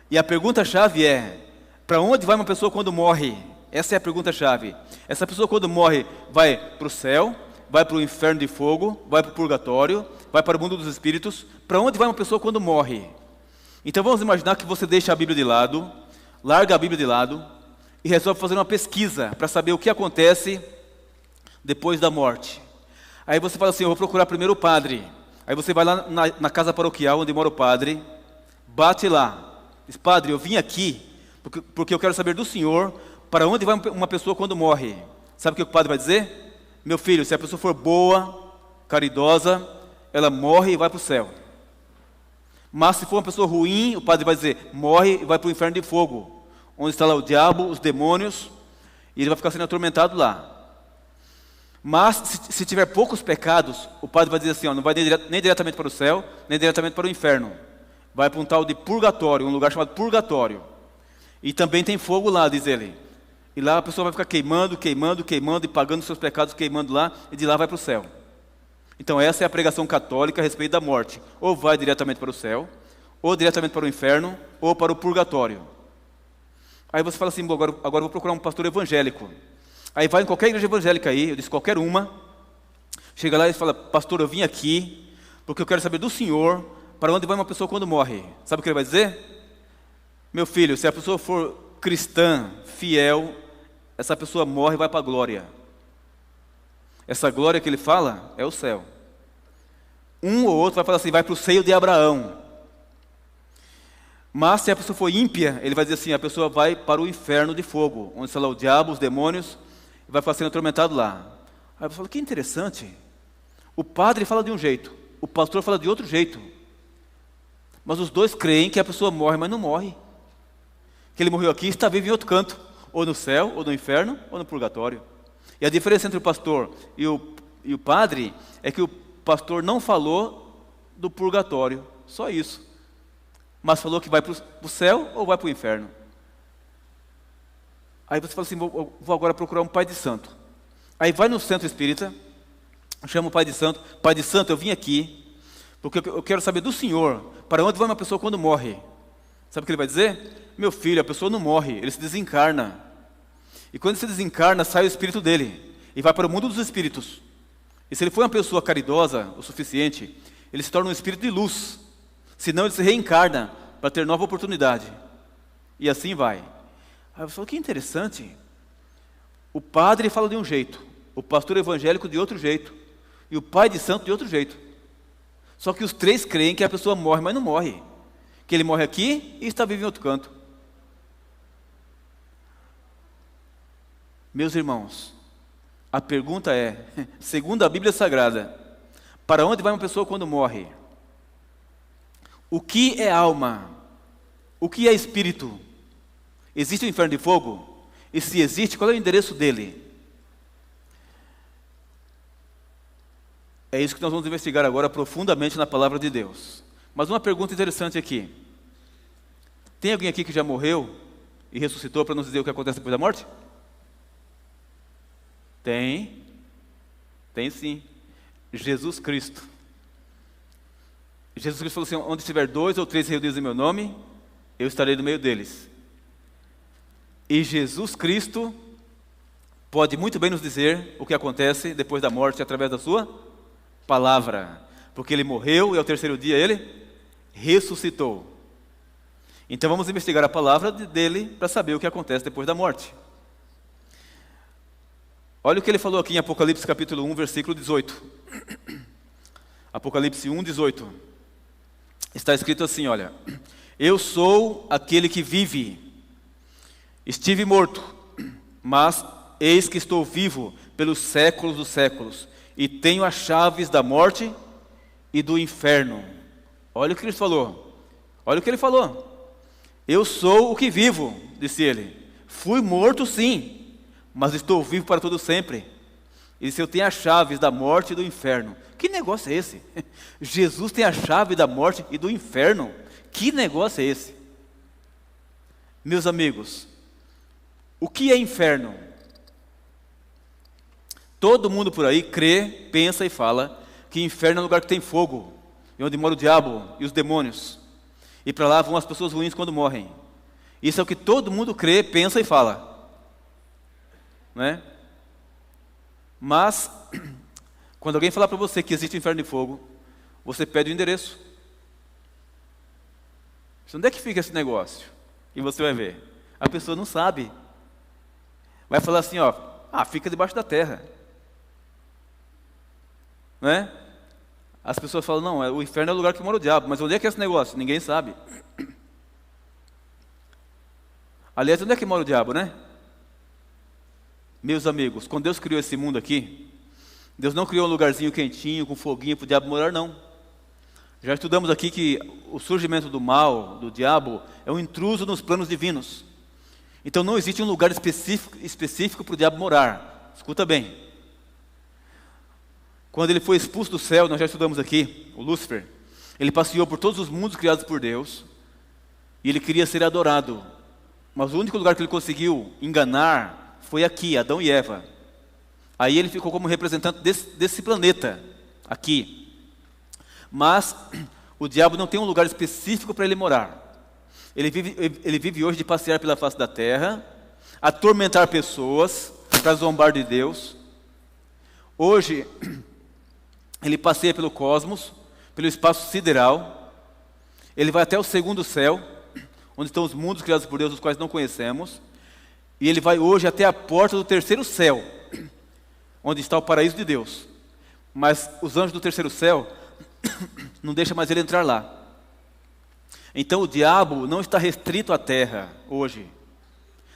E a pergunta-chave é: para onde vai uma pessoa quando morre? Essa é a pergunta-chave. Essa pessoa quando morre vai para o céu, vai para o inferno de fogo, vai para o purgatório, vai para o mundo dos espíritos. Para onde vai uma pessoa quando morre? Então vamos imaginar que você deixa a Bíblia de lado, larga a Bíblia de lado e resolve fazer uma pesquisa para saber o que acontece depois da morte. Aí você fala assim: eu vou procurar primeiro o padre. Aí você vai lá na casa paroquial onde mora o padre, bate lá, diz: padre, eu vim aqui porque eu quero saber do senhor para onde vai uma pessoa quando morre. Sabe o que o padre vai dizer? Meu filho, se a pessoa for boa, caridosa, ela morre e vai para o céu. Mas se for uma pessoa ruim, o padre vai dizer: morre e vai para o inferno de fogo, onde está lá o diabo, os demônios, e ele vai ficar sendo atormentado lá. Mas se tiver poucos pecados, o padre vai dizer assim: não vai nem diretamente para o céu, nem diretamente para o inferno. Vai para um tal de purgatório, um lugar chamado purgatório. E também tem fogo lá, diz ele. E lá a pessoa vai ficar queimando, e pagando seus pecados, queimando lá, e de lá vai para o céu. Então essa é a pregação católica a respeito da morte. Ou vai diretamente para o céu, ou diretamente para o inferno, ou para o purgatório. Aí você fala assim: agora eu vou procurar um pastor evangélico. Aí vai em qualquer igreja evangélica aí, eu disse qualquer uma, chega lá e fala: pastor, eu vim aqui porque eu quero saber do senhor para onde vai uma pessoa quando morre. Sabe o que ele vai dizer? Meu filho, se a pessoa for cristã, fiel, essa pessoa morre e vai para a glória. Essa glória que ele fala é o céu. Um ou outro vai falar assim: vai para o seio de Abraão. Mas se a pessoa for ímpia, ele vai dizer assim: a pessoa vai para o inferno de fogo, onde está lá o diabo, os demônios, e vai ficar sendo atormentado lá. Aí eu falo: que interessante. O padre fala de um jeito, o pastor fala de outro jeito. Mas os dois creem que a pessoa morre, mas não morre. Que ele morreu aqui e está vivo em outro canto, ou no céu, ou no inferno, ou no purgatório. E a diferença entre o pastor e o padre é que o pastor não falou do purgatório, só isso. Mas falou que vai para o céu ou vai para o inferno. Aí você fala assim: vou agora procurar um pai de santo. Aí vai no centro espírita, chama o pai de santo: pai de santo, eu vim aqui porque eu quero saber do senhor para onde vai uma pessoa quando morre. Sabe o que ele vai dizer? Meu filho, a pessoa não morre, ele se desencarna. E quando ele se desencarna, sai o espírito dele e vai para o mundo dos espíritos. E se ele for uma pessoa caridosa o suficiente, ele se torna um espírito de luz. Senão ele se reencarna para ter nova oportunidade. E assim vai. Aí eu falo: que interessante. O padre fala de um jeito, o pastor evangélico de outro jeito, e o pai de santo de outro jeito. Só que os três creem que a pessoa morre, mas não morre. Que ele morre aqui e está vivo em outro canto. Meus irmãos, a pergunta é, segundo a Bíblia Sagrada, para onde vai uma pessoa quando morre? O que é alma? O que é espírito? Existe o inferno de fogo? E se existe, qual é o endereço dele? É isso que nós vamos investigar agora profundamente na palavra de Deus. Mas uma pergunta interessante aqui: tem alguém aqui que já morreu e ressuscitou para nos dizer o que acontece depois da morte? Tem sim. Jesus Cristo. Jesus Cristo falou assim: onde estiver 2 ou 3 reunidos em meu nome, eu estarei no meio deles. E Jesus Cristo pode muito bem nos dizer o que acontece depois da morte através da sua palavra. Porque ele morreu e ao terceiro dia ele ressuscitou. Então vamos investigar a palavra dele para saber o que acontece depois da morte. Olha o que ele falou aqui em Apocalipse capítulo 1, versículo 18. Apocalipse 1, 18. Está escrito assim, olha: eu sou aquele que vive. Estive morto, mas eis que estou vivo pelos séculos dos séculos, e tenho as chaves da morte e do inferno. Olha o que ele falou. Olha o que ele falou. Eu sou o que vivo, disse ele. Fui morto sim, mas estou vivo para todo sempre. E disse: eu tenho as chaves da morte e do inferno. Que negócio é esse? Jesus tem a chave da morte e do inferno. Que negócio é esse? Meus amigos, o que é inferno? Todo mundo por aí crê, pensa e fala que inferno é um lugar que tem fogo, e onde mora o diabo e os demônios. E para lá vão as pessoas ruins quando morrem. Isso é o que todo mundo crê, pensa e fala. Não é? Mas, quando alguém falar para você que existe um inferno de fogo, você pede o endereço. Onde é que fica esse negócio? E você vai ver. A pessoa não sabe. Vai falar assim, ó, fica debaixo da terra. Não é? As pessoas falam, não, o inferno é o lugar que mora o diabo. Mas onde é que é esse negócio? Ninguém sabe. Aliás, onde é que mora o diabo, né? Meus amigos, quando Deus criou esse mundo aqui, Deus não criou um lugarzinho quentinho, com foguinho para o diabo morar, não. Já estudamos aqui que o surgimento do mal, do diabo, é um intruso nos planos divinos. Então não existe um lugar específico para o diabo morar. Escuta bem. Quando ele foi expulso do céu, nós já estudamos aqui, o Lúcifer, ele passeou por todos os mundos criados por Deus, e ele queria ser adorado. Mas o único lugar que ele conseguiu enganar foi aqui, Adão e Eva. Aí ele ficou como representante desse planeta, aqui. Mas o diabo não tem um lugar específico para ele morar. Ele vive hoje de passear pela face da terra, atormentar pessoas, para zombar de Deus. Hoje, ele passeia pelo cosmos, pelo espaço sideral. Ele vai até o segundo céu, onde estão os mundos criados por Deus, os quais não conhecemos. E ele vai hoje até a porta do terceiro céu, onde está o paraíso de Deus. Mas os anjos do terceiro céu não deixam mais ele entrar lá. Então o diabo não está restrito à terra hoje.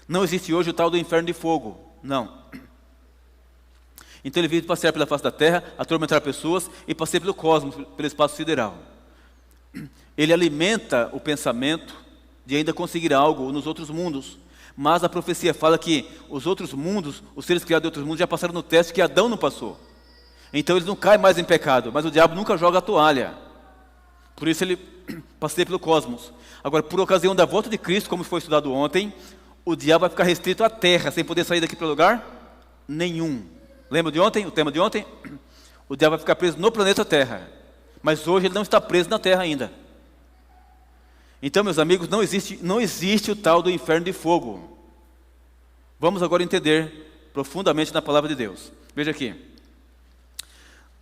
Não existe hoje o tal do inferno de fogo. Não. Então ele vive passear pela face da terra, atormentar pessoas e passeia pelo cosmos, pelo espaço sideral. Ele alimenta o pensamento de ainda conseguir algo nos outros mundos. Mas a profecia fala que os outros mundos, os seres criados de outros mundos já passaram no teste que Adão não passou. Então eles não caem mais em pecado, mas o diabo nunca joga a toalha. Por isso ele passeia pelo cosmos. Agora, por ocasião da volta de Cristo, como foi estudado ontem, o diabo vai ficar restrito à terra, sem poder sair daqui para lugar nenhum. Lembra de ontem, o tema de ontem? O diabo vai ficar preso no planeta Terra. Mas hoje ele não está preso na terra ainda. Então, meus amigos, não existe o tal do inferno de fogo. Vamos agora entender profundamente na palavra de Deus. Veja aqui.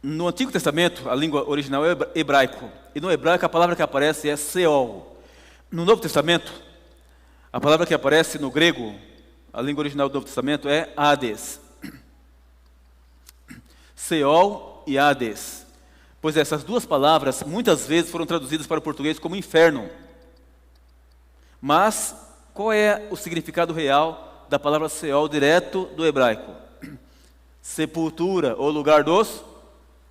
No Antigo Testamento, a língua original é hebraico. E no hebraico a palavra que aparece é Seol. No Novo Testamento, a palavra que aparece no grego, a língua original do Novo Testamento é Hades. Seol e Hades. Pois essas duas palavras muitas vezes foram traduzidas para o português como inferno. Mas qual é o significado real da palavra Seol direto do hebraico? Sepultura, ou lugar dos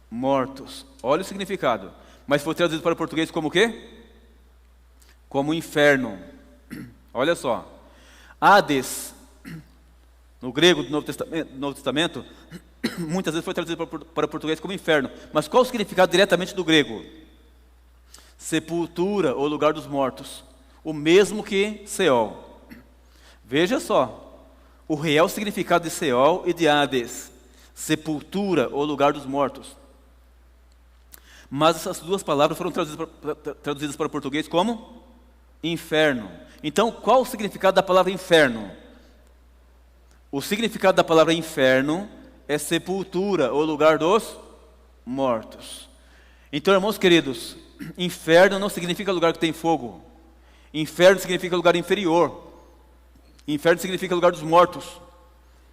mortos. Olha o significado. Mas foi traduzido para o português como o quê? Como inferno. Olha só. Hades, no grego do Novo Testamento, muitas vezes foi traduzido para o português como inferno. Mas qual o significado diretamente do grego? Sepultura, ou lugar dos mortos. O mesmo que Seol. Veja só. O real significado de Seol e de Hades. Sepultura, ou lugar dos mortos. Mas essas duas palavras foram traduzidas para o português como inferno. Então, qual o significado da palavra inferno? O significado da palavra inferno é sepultura, ou lugar dos mortos. Então, irmãos queridos, inferno não significa lugar que tem fogo. Inferno significa lugar inferior. Inferno significa lugar dos mortos.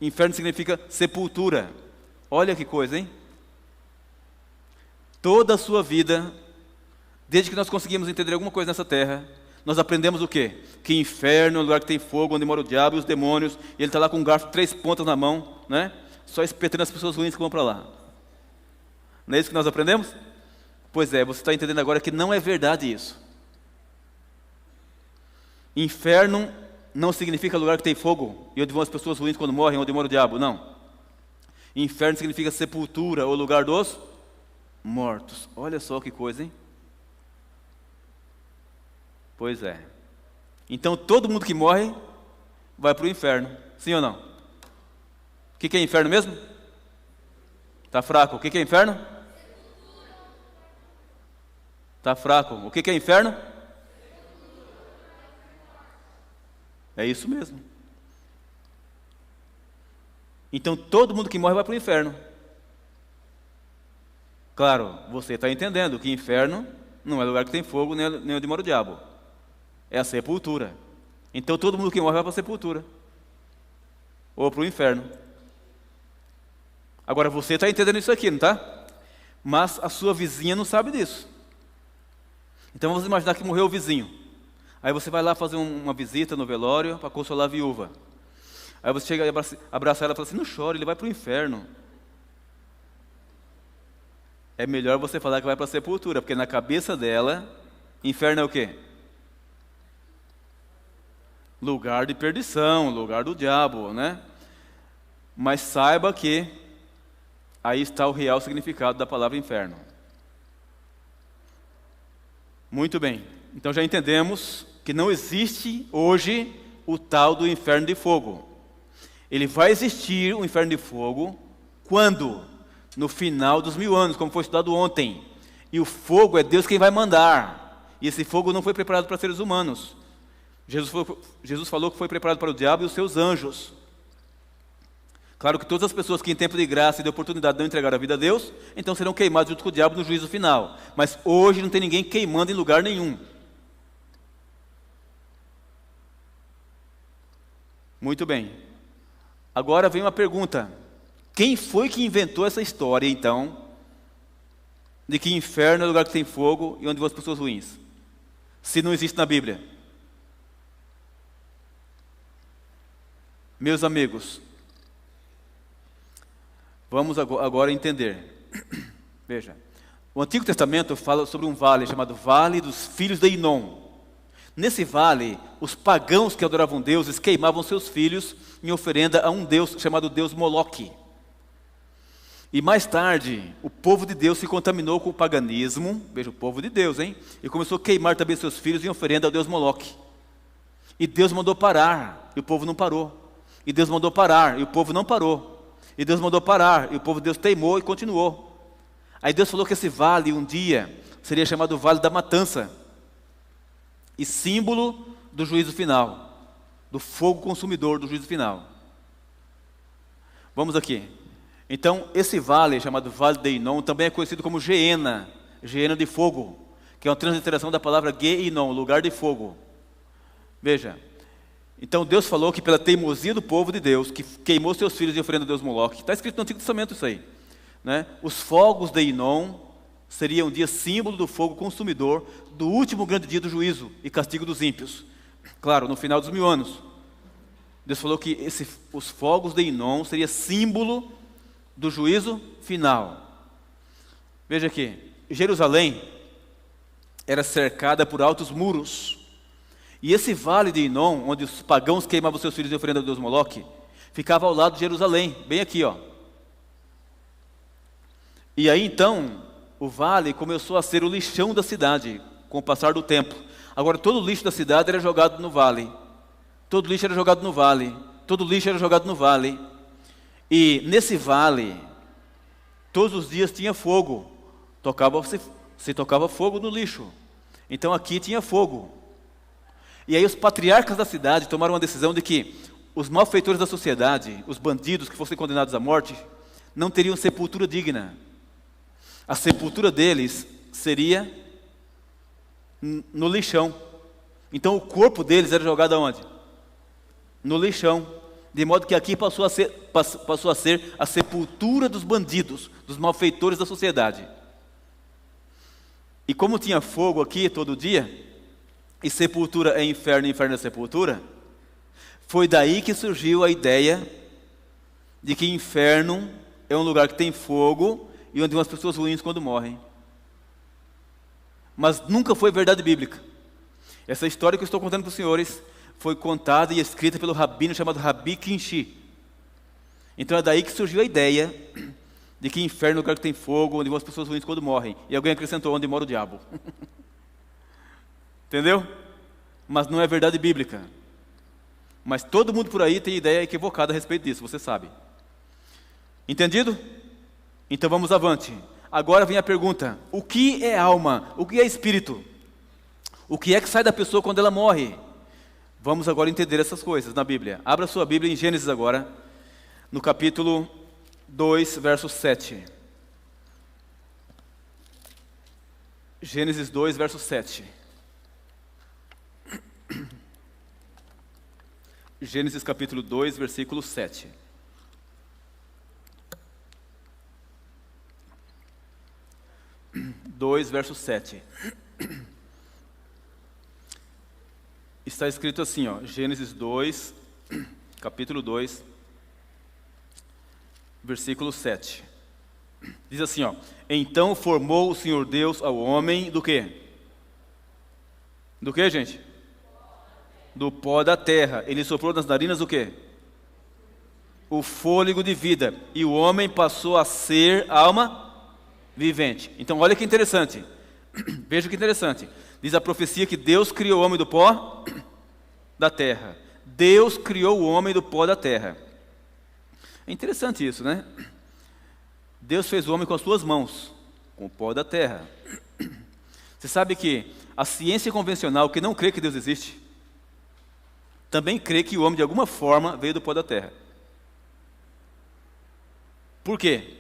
Inferno significa sepultura. Olha que coisa, hein? Toda a sua vida, desde que nós conseguimos entender alguma coisa nessa terra, nós aprendemos o quê? Que inferno é um lugar que tem fogo, onde mora o diabo e os demônios, e ele está lá com um garfo, 3 pontas na mão, né? Só espetando as pessoas ruins que vão para lá. Não é isso que nós aprendemos? Pois é, você está entendendo agora que não é verdade isso. Inferno não significa lugar que tem fogo, e onde vão as pessoas ruins quando morrem, onde mora o diabo, não. Inferno significa sepultura, ou lugar dos mortos. Olha só que coisa, hein? Pois é. Então todo mundo que morre vai para o inferno. Sim ou não? O que é inferno mesmo? Está fraco. O que é inferno? Está fraco. O que é inferno? É isso mesmo. Então todo mundo que morre vai para o inferno. Claro, você está entendendo que inferno não é lugar que tem fogo, nem onde mora o diabo. É a sepultura. Então todo mundo que morre vai para a sepultura. Ou para o inferno. Agora você está entendendo isso aqui, não está? Mas a sua vizinha não sabe disso. Então vamos imaginar que morreu o vizinho. Aí você vai lá fazer uma visita no velório para consolar a viúva. Aí você chega e abraça ela e fala assim, não chore, ele vai para o inferno. É melhor você falar que vai para a sepultura, porque na cabeça dela, inferno é o quê? Lugar de perdição, lugar do diabo, né? Mas saiba que aí está o real significado da palavra inferno. Muito bem, então já entendemos que não existe hoje o tal do inferno de fogo. Ele vai existir o inferno de fogo quando? No final dos 1000 anos, como foi estudado ontem. E o fogo é Deus quem vai mandar. E esse fogo não foi preparado para seres humanos. Jesus falou que foi preparado para o diabo e os seus anjos. Claro que todas as pessoas que em tempo de graça e de oportunidade não entregaram a vida a Deus, então serão queimados junto com o diabo no juízo final. Mas hoje não tem ninguém queimando em lugar nenhum. Muito bem. Agora vem uma pergunta. Quem foi que inventou essa história, então, de que inferno é lugar que tem fogo e onde vão as pessoas ruins? Se não existe na Bíblia. Meus amigos, vamos agora entender. Veja, o Antigo Testamento fala sobre um vale chamado Vale dos Filhos de Inom. Nesse vale, os pagãos que adoravam deuses queimavam seus filhos em oferenda a um deus chamado Deus Moloque. E mais tarde, o povo de Deus se contaminou com o paganismo, veja, o povo de Deus, hein? E começou a queimar também seus filhos em oferenda ao Deus Moloque. E Deus mandou parar, e o povo não parou. E Deus mandou parar, e o povo não parou. E Deus mandou parar, e o povo de Deus teimou e continuou. Aí Deus falou que esse vale, um dia, seria chamado Vale da Matança. E símbolo do juízo final, do fogo consumidor do juízo final. Vamos aqui. Então, esse vale, chamado Vale de Inom, também é conhecido como Geena, Geena de fogo, que é uma transliteração da palavra Geinom, lugar de fogo. Veja, então Deus falou que pela teimosia do povo de Deus, que queimou seus filhos em oferenda a Deus Moloque, está escrito no Antigo Testamento isso aí, né? Os fogos de Inom seriam um dia símbolo do fogo consumidor do último grande dia do juízo e castigo dos ímpios. Claro, no final dos 1000 anos. Deus falou que os fogos de Inom seria símbolo do juízo final. Veja aqui, Jerusalém era cercada por altos muros. E esse vale de Inom, onde os pagãos queimavam seus filhos em oferenda a Deus Moloque, ficava ao lado de Jerusalém, bem aqui, ó. E aí então, o vale começou a ser o lixão da cidade, com o passar do tempo. Agora todo o lixo da cidade era jogado no vale. Todo lixo era jogado no vale. Todo lixo era jogado no vale. E nesse vale, todos os dias tinha fogo. Se tocava fogo no lixo. Então aqui tinha fogo. E aí os patriarcas da cidade tomaram uma decisão de que os malfeitores da sociedade, os bandidos que fossem condenados à morte, não teriam sepultura digna. A sepultura deles seria no lixão. Então o corpo deles era jogado aonde? No lixão. De modo que aqui passou a ser a sepultura dos bandidos, dos malfeitores da sociedade. E como tinha fogo aqui todo dia, e sepultura é inferno, e inferno é sepultura, foi daí que surgiu a ideia de que inferno é um lugar que tem fogo e onde vão as pessoas ruins quando morrem. Mas nunca foi verdade bíblica. Essa história que eu estou contando para os senhores foi contada e escrita pelo rabino chamado Rabi Kinshi. Então é daí que surgiu a ideia de que inferno é um lugar que tem fogo, onde vão as pessoas ruins quando morrem. E alguém acrescentou, onde mora o diabo. Entendeu? Mas não é verdade bíblica. Mas todo mundo por aí tem ideia equivocada a respeito disso, você sabe. Entendido? Então vamos avante. Agora vem a pergunta, o que é alma? O que é espírito? O que é que sai da pessoa quando ela morre? Vamos agora entender essas coisas na Bíblia. Abra sua Bíblia em Gênesis agora, no capítulo 2, verso 7. Gênesis 2, verso 7. Gênesis capítulo 2, versículo 7. Verso 7. Está escrito assim, ó, Gênesis 2, capítulo 2, versículo 7. Diz assim, ó: então formou o Senhor Deus ao homem do quê? Do quê, gente? Do pó da terra. Ele soprou nas narinas o quê? O fôlego de vida. E o homem passou a ser alma vivente. Então olha que interessante. Veja que interessante. Diz a profecia que Deus criou o homem do pó da terra. Deus criou o homem do pó da terra. É interessante isso, né? Deus fez o homem com as suas mãos, com o pó da terra. Você sabe que a ciência convencional, que não crê que Deus existe, também crê que o homem de alguma forma veio do pó da terra. Por quê?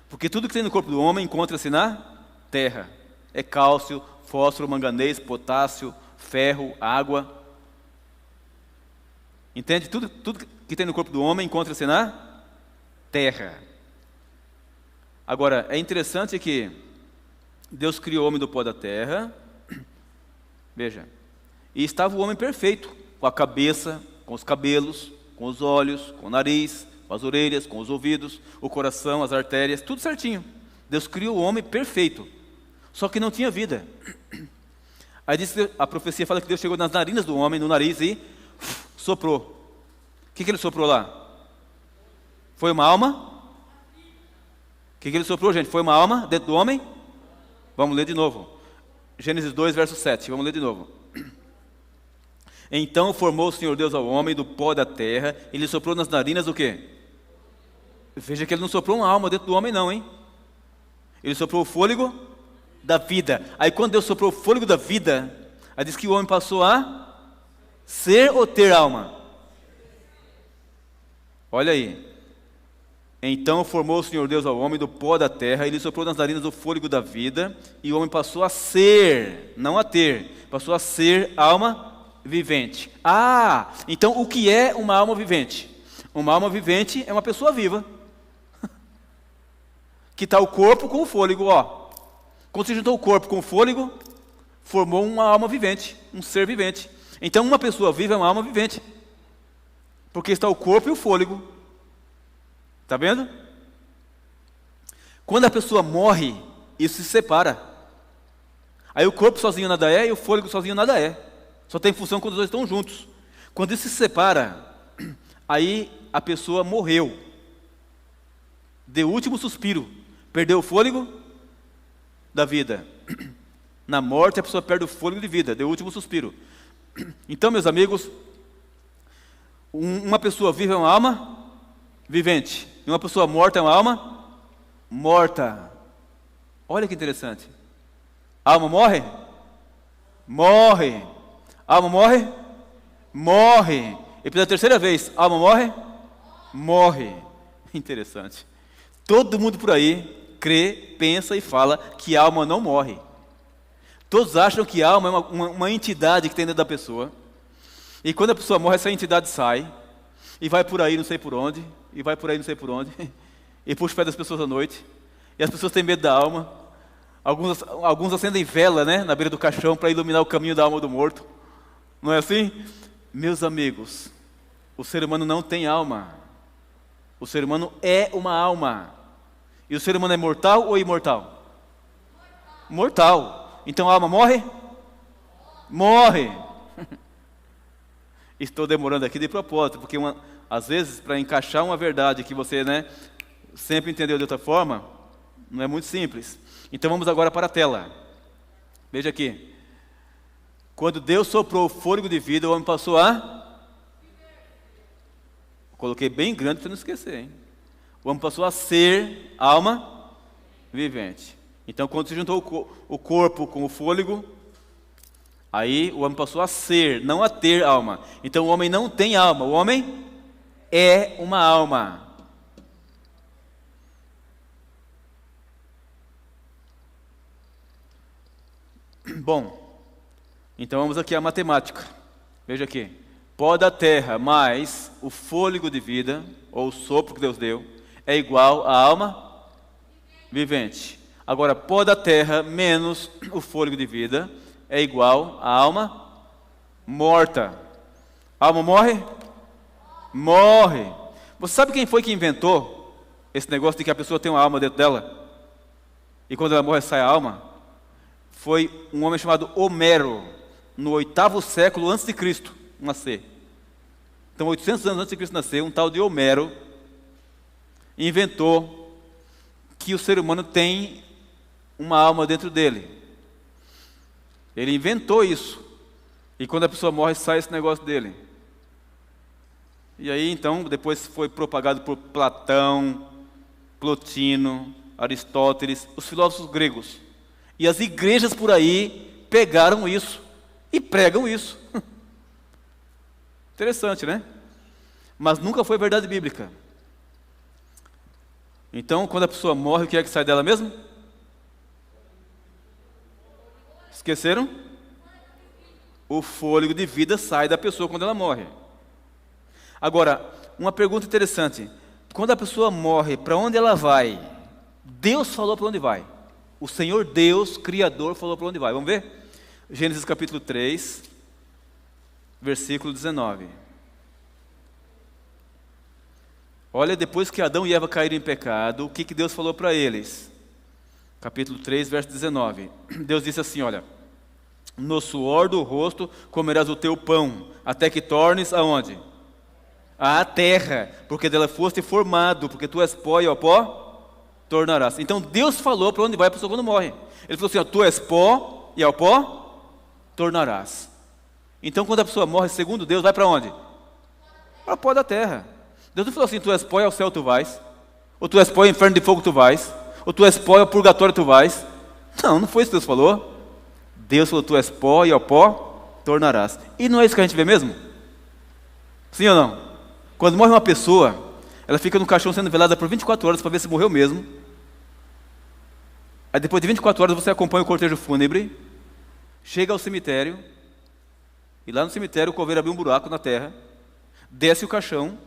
Porque tudo que tem no corpo do homem encontra-se na terra. É cálcio, fósforo, manganês, potássio, ferro, água. Entende? Tudo que tem no corpo do homem encontra-se na terra. Agora, é interessante que Deus criou o homem do pó da terra. Veja. E estava o homem perfeito, com a cabeça, com os cabelos, com os olhos, com o nariz, com as orelhas, com os ouvidos, o coração, as artérias, tudo certinho. Deus criou o homem perfeito, só que não tinha vida. Aí diz que a profecia fala que Deus chegou nas narinas do homem, no nariz, e soprou. O que ele soprou lá? Foi uma alma? O que ele soprou, gente? Foi uma alma dentro do homem? Vamos ler de novo. Gênesis 2, verso 7. Vamos ler de novo. Então formou o Senhor Deus ao homem do pó da terra. Ele soprou nas narinas o quê? Veja que ele não soprou uma alma dentro do homem não, hein? Ele soprou o fôlego da vida. Aí quando Deus soprou o fôlego da vida, aí diz que o homem passou a ser ou ter alma. Olha aí. Então formou o Senhor Deus ao homem do pó da terra, ele soprou nas narinas o fôlego da vida, e o homem passou a ser, não a ter, passou a ser alma vivente. Ah, então o que é uma alma vivente? Uma alma vivente é uma pessoa viva, que está o corpo com o fôlego, ó. Quando se juntou o corpo com o fôlego, formou uma alma vivente, um ser vivente. Então uma pessoa viva é uma alma vivente, porque está o corpo e o fôlego. Está vendo? Quando a pessoa morre, isso se separa. Aí o corpo sozinho nada é e o fôlego sozinho nada é. Só tem função quando os dois estão juntos. Quando isso se separa, aí a pessoa morreu. Deu o último suspiro. Perdeu o fôlego da vida. Na morte a pessoa perde o fôlego de vida. Deu o último suspiro. Então, meus amigos, uma pessoa viva é uma alma vivente. E uma pessoa morta é uma alma morta. Olha que interessante. Alma morre? Morre. Alma morre? Morre. E pela terceira vez, alma morre? Morre. Interessante. Todo mundo por aí crê, pensa e fala que a alma não morre. Todos acham que a alma é uma entidade que tem dentro da pessoa. E quando a pessoa morre, essa entidade sai e vai por aí não sei por onde, e vai por aí não sei por onde, e puxa o pé das pessoas à noite, e as pessoas têm medo da alma. Alguns acendem vela, né, na beira do caixão para iluminar o caminho da alma do morto. Não é assim? Meus amigos, o ser humano não tem alma. O ser humano é uma alma. E o ser humano é mortal ou imortal? Mortal. Então a alma morre? Morre. Estou demorando aqui de propósito, porque às vezes, para encaixar uma verdade que você, sempre entendeu de outra forma, não é muito simples. Então vamos agora para a tela. Veja aqui. Quando Deus soprou o fôlego de vida, o homem passou a... Coloquei bem grande para não esquecer, hein? O homem passou a ser alma vivente. Então quando se juntou o corpo com o fôlego, Aí o homem passou a ser, não a ter alma. Então o homem não tem alma, o homem é uma alma. Bom, então vamos aqui à matemática. Veja aqui. Pó da terra mais o fôlego de vida, ou o sopro que Deus deu, é igual à alma vivente. Agora, pó da terra menos o fôlego de vida é igual à alma morta. A alma morre? Morre. Você sabe quem foi que inventou esse negócio de que a pessoa tem uma alma dentro dela? E quando ela morre sai a alma? Foi um homem chamado Homero, no 8º século antes de Cristo nascer. Então, 800 anos antes de Cristo nascer, um tal de Homero inventou que o ser humano tem uma alma dentro dele. Ele inventou isso. E quando a pessoa morre, sai esse negócio dele. E aí, então, depois foi propagado por Platão, Plotino, Aristóteles, os filósofos gregos. E as igrejas por aí pegaram isso e pregam isso. Interessante, né? Mas nunca foi verdade bíblica. Então, quando a pessoa morre, o que é que sai dela mesmo? Esqueceram? O fôlego de vida sai da pessoa quando ela morre. Agora, uma pergunta interessante. Quando a pessoa morre, para onde ela vai? Deus falou para onde vai. O Senhor Deus, Criador, falou para onde vai. Vamos ver? Gênesis capítulo 3, versículo 19. Olha, depois que Adão e Eva caíram em pecado, o que Deus falou para eles? Capítulo 3, verso 19. Deus disse assim, olha: no suor do rosto comerás o teu pão, até que tornes aonde? À terra, porque dela foste formado, porque tu és pó e ao pó tornarás. Então Deus falou para onde vai a pessoa quando morre. Ele falou assim, ó, tu és pó e ao pó tornarás. Então quando a pessoa morre, segundo Deus, vai para onde? Para o pó da terra. Deus não falou assim, tu és pó e ao céu tu vais, ou tu és pó e ao inferno de fogo tu vais, ou tu és pó e ao purgatório tu vais. Não, não foi isso que Deus falou. Deus falou, tu és pó e ao pó tornarás. E não é isso que a gente vê mesmo? Sim ou não? Quando morre uma pessoa, ela fica no caixão sendo velada por 24 horas para ver se morreu mesmo. Aí depois de 24 horas você acompanha o cortejo fúnebre, chega ao cemitério, e lá no cemitério o coveiro abriu um buraco na terra, desce o caixão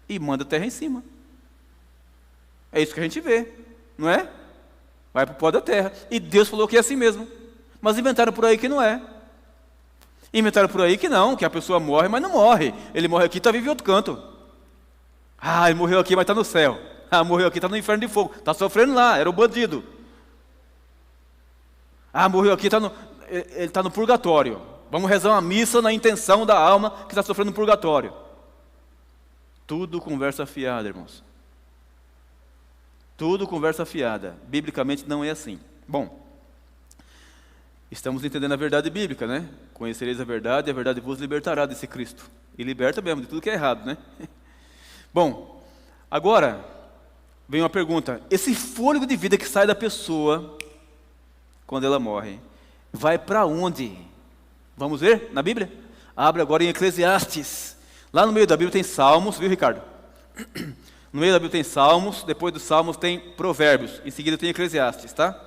e manda a terra em cima. É isso que a gente vê, não é? Vai para o pó da terra. E Deus falou que é assim mesmo. Mas inventaram por aí que não é. Inventaram por aí que não, que a pessoa morre, mas não morre. Ele morre aqui e está vivo em outro canto. Ah, ele morreu aqui, mas está no céu. Ah, morreu aqui, está no inferno de fogo. Está sofrendo lá, era um bandido. Ah, morreu aqui, ele está no purgatório. Vamos rezar uma missa na intenção da alma que está sofrendo no purgatório. Tudo conversa fiada, irmãos. Tudo conversa fiada. Biblicamente não é assim. Bom, estamos entendendo a verdade bíblica, né? Conhecereis a verdade e a verdade vos libertará desse Cristo. E liberta mesmo de tudo que é errado, né? Bom, agora vem uma pergunta. Esse fôlego de vida que sai da pessoa quando ela morre, vai para onde? Vamos ver na Bíblia? Abre agora em Eclesiastes. Lá no meio da Bíblia tem Salmos, viu, Ricardo? No meio da Bíblia tem Salmos, depois dos Salmos tem Provérbios, em seguida tem Eclesiastes, tá?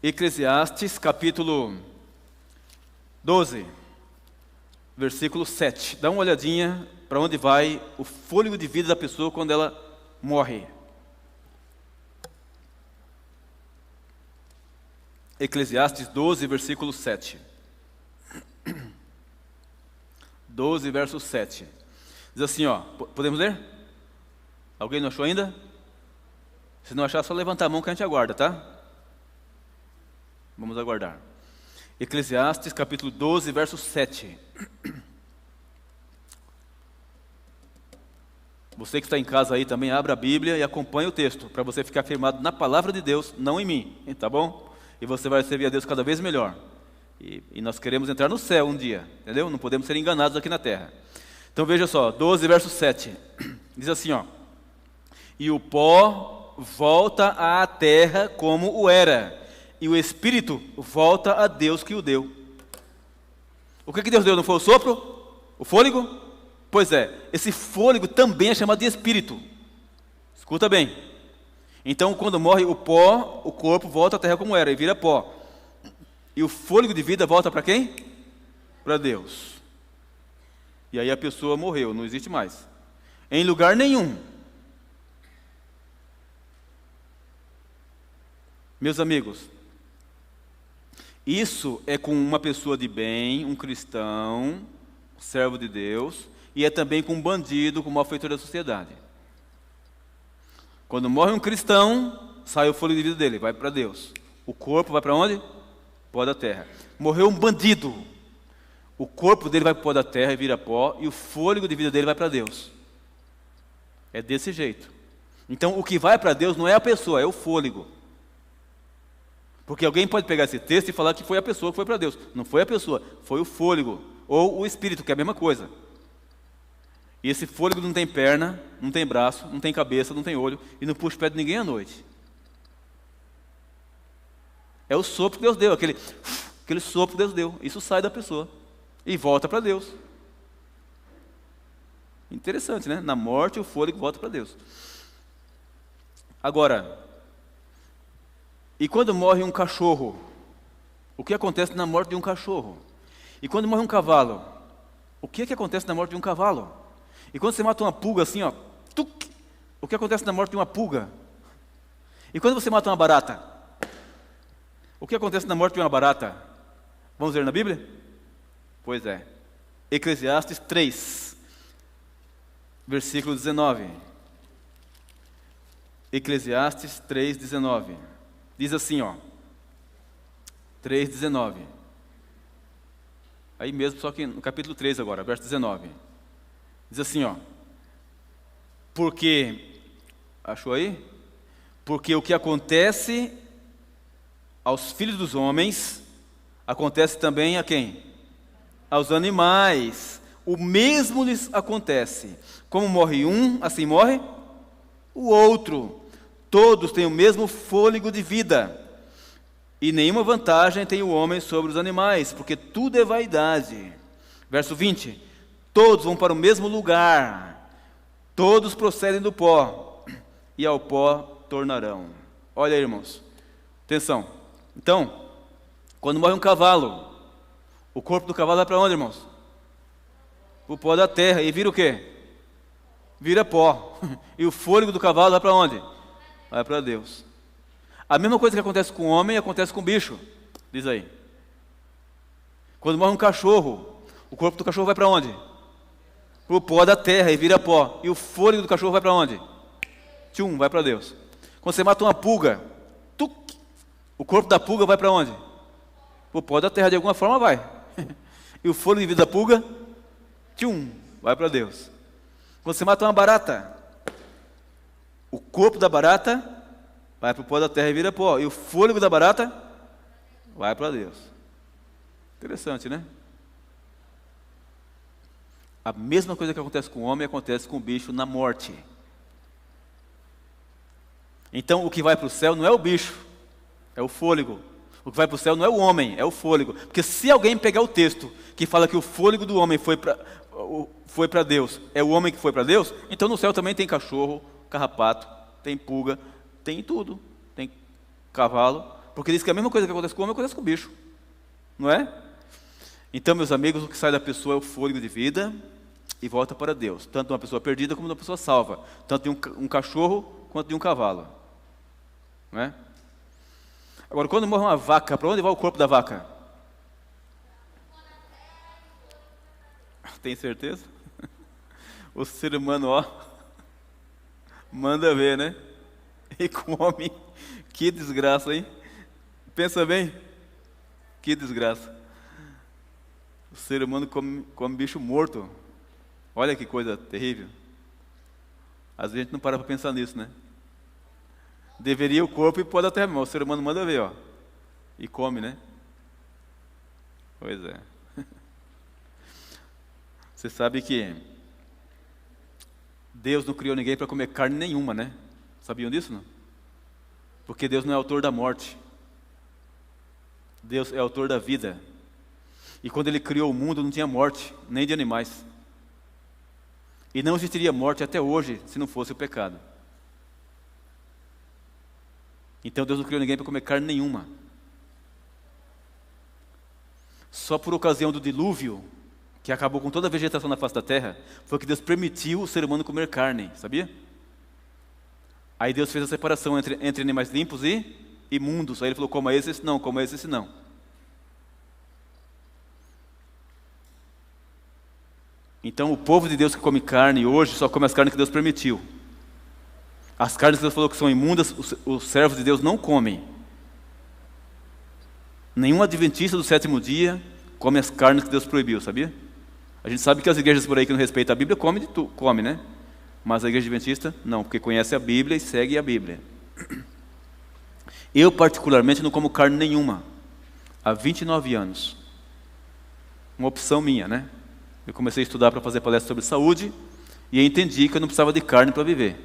Eclesiastes, capítulo 12, versículo 7. Dá uma olhadinha para onde vai o fôlego de vida da pessoa quando ela morre. Eclesiastes 12, versículo 7. 12, verso 7. Diz assim, ó, podemos ler? Alguém não achou ainda? Se não achar, só levantar a mão que a gente aguarda, tá? Vamos aguardar. Eclesiastes, capítulo 12, verso 7. Você que está em casa aí também, abra a Bíblia e acompanhe o texto, para você ficar firmado na palavra de Deus, não em mim, tá bom? E você vai servir a Deus cada vez melhor. E nós queremos entrar no céu um dia, entendeu? Não podemos ser enganados aqui na terra. Então veja só, 12, verso 7. Diz assim, ó. E o pó volta à terra como o era, e o espírito volta a Deus que o deu. O que Deus deu? Não foi o sopro? O fôlego? Pois é, esse fôlego também é chamado de espírito. Escuta bem. Então, quando morre o pó, o corpo volta à terra como era e vira pó. E o fôlego de vida volta para quem? Para Deus. E aí a pessoa morreu, não existe mais. Em lugar nenhum. Meus amigos, isso é com uma pessoa de bem, um cristão, servo de Deus, e é também com um bandido, com um malfeitor da sociedade. Quando morre um cristão, sai o fôlego de vida dele, vai para Deus. O corpo vai para onde? Pó da terra. Morreu um bandido, o corpo dele vai para o pó da terra e vira pó, e o fôlego de vida dele vai para Deus. É desse jeito. Então, o que vai para Deus não é a pessoa, é o fôlego. Porque alguém pode pegar esse texto e falar que foi a pessoa que foi para Deus. Não foi a pessoa, foi o fôlego, ou o espírito, que é a mesma coisa. E esse fôlego não tem perna, não tem braço, não tem cabeça, não tem olho, e não puxa o pé de ninguém à noite. É o sopro que Deus deu, aquele sopro que Deus deu. Isso sai da pessoa e volta para Deus. Interessante, né? Na morte o fôlego volta para Deus. Agora, e quando morre um cachorro? O que acontece na morte de um cachorro? E quando morre um cavalo? O que acontece na morte de um cavalo? E quando você mata uma pulga assim, ó, tuc, o que acontece na morte de uma pulga? E quando você mata uma barata? O que acontece na morte de uma barata? Vamos ver na Bíblia? Pois é. Eclesiastes 3, versículo 19. Eclesiastes 3:19. Diz assim, ó. 3:19. Aí mesmo, só que no capítulo 3 agora, verso 19. Diz assim, ó. Porque, achou aí? Porque o que acontece aos filhos dos homens, acontece também a quem? Aos animais. O mesmo lhes acontece. Como morre um, assim morre o outro. Todos têm o mesmo fôlego de vida. E nenhuma vantagem tem o homem sobre os animais, porque tudo é vaidade. Verso 20. Todos vão para o mesmo lugar. Todos procedem do pó, e ao pó tornarão. Olha aí, irmãos. Atenção. Então, quando morre um cavalo, o corpo do cavalo vai para onde, irmãos? O pó da terra. E vira o quê? Vira pó. E o fôlego do cavalo vai para onde? Vai para Deus. A mesma coisa que acontece com o homem, acontece com o bicho. Diz aí. Quando morre um cachorro, o corpo do cachorro vai para onde? Para o pó da terra e vira pó. E o fôlego do cachorro vai para onde? Tchum, vai para Deus. Quando você mata uma pulga, tuc, o corpo da pulga vai para onde? Para o pó da terra, de alguma forma vai. E o fôlego de vida da pulga, tchum, vai para Deus. Quando você mata uma barata, o corpo da barata vai para o pó da terra e vira pó. E o fôlego da barata vai para Deus. Interessante, né? A mesma coisa que acontece com o homem acontece com o bicho na morte. Então o que vai para o céu não é o bicho, é o fôlego. O que vai para o céu não é o homem, é o fôlego. Porque se alguém pegar o texto que fala que o fôlego do homem foi para Deus, é o homem que foi para Deus, então no céu também tem cachorro, carrapato, tem pulga, tem tudo. Tem cavalo. Porque diz que a mesma coisa que acontece com o homem acontece com o bicho. Não é? Então, meus amigos, o que sai da pessoa é o fôlego de vida e volta para Deus. Tanto de uma pessoa perdida como de uma pessoa salva. Tanto de um cachorro quanto de um cavalo. Não é? Agora, quando morre uma vaca, para onde vai o corpo da vaca? Tem certeza? O ser humano, ó, manda ver, né? E come. Que desgraça, hein? Pensa bem. Que desgraça. O ser humano come bicho morto. Olha que coisa terrível. Às vezes a gente não para pensar nisso, né? Deveria o corpo e pode até, mas o ser humano manda ver, ó. E come, né? Pois é. Você sabe que Deus não criou ninguém para comer carne nenhuma, né? Sabiam disso, não? Porque Deus não é autor da morte. Deus é autor da vida. E quando Ele criou o mundo, não tinha morte, nem de animais. E não existiria morte até hoje, se não fosse o pecado. Então Deus não criou ninguém para comer carne nenhuma. Só por ocasião do dilúvio, que acabou com toda a vegetação na face da terra, foi que Deus permitiu o ser humano comer carne, sabia? Aí Deus fez a separação entre animais limpos e imundos. Aí Ele falou, coma esse não, coma esse não. Então o povo de Deus que come carne hoje, só come as carnes que Deus permitiu. As carnes que Deus falou que são imundas, os servos de Deus não comem. Nenhum adventista do sétimo dia come as carnes que Deus proibiu, sabia? A gente sabe que as igrejas por aí que não respeitam a Bíblia come, né? Mas a igreja adventista não, porque conhece a Bíblia e segue a Bíblia. Eu particularmente não como carne nenhuma, há 29 anos. Uma opção minha, né? Eu comecei a estudar para fazer palestra sobre saúde e entendi que eu não precisava de carne para viver.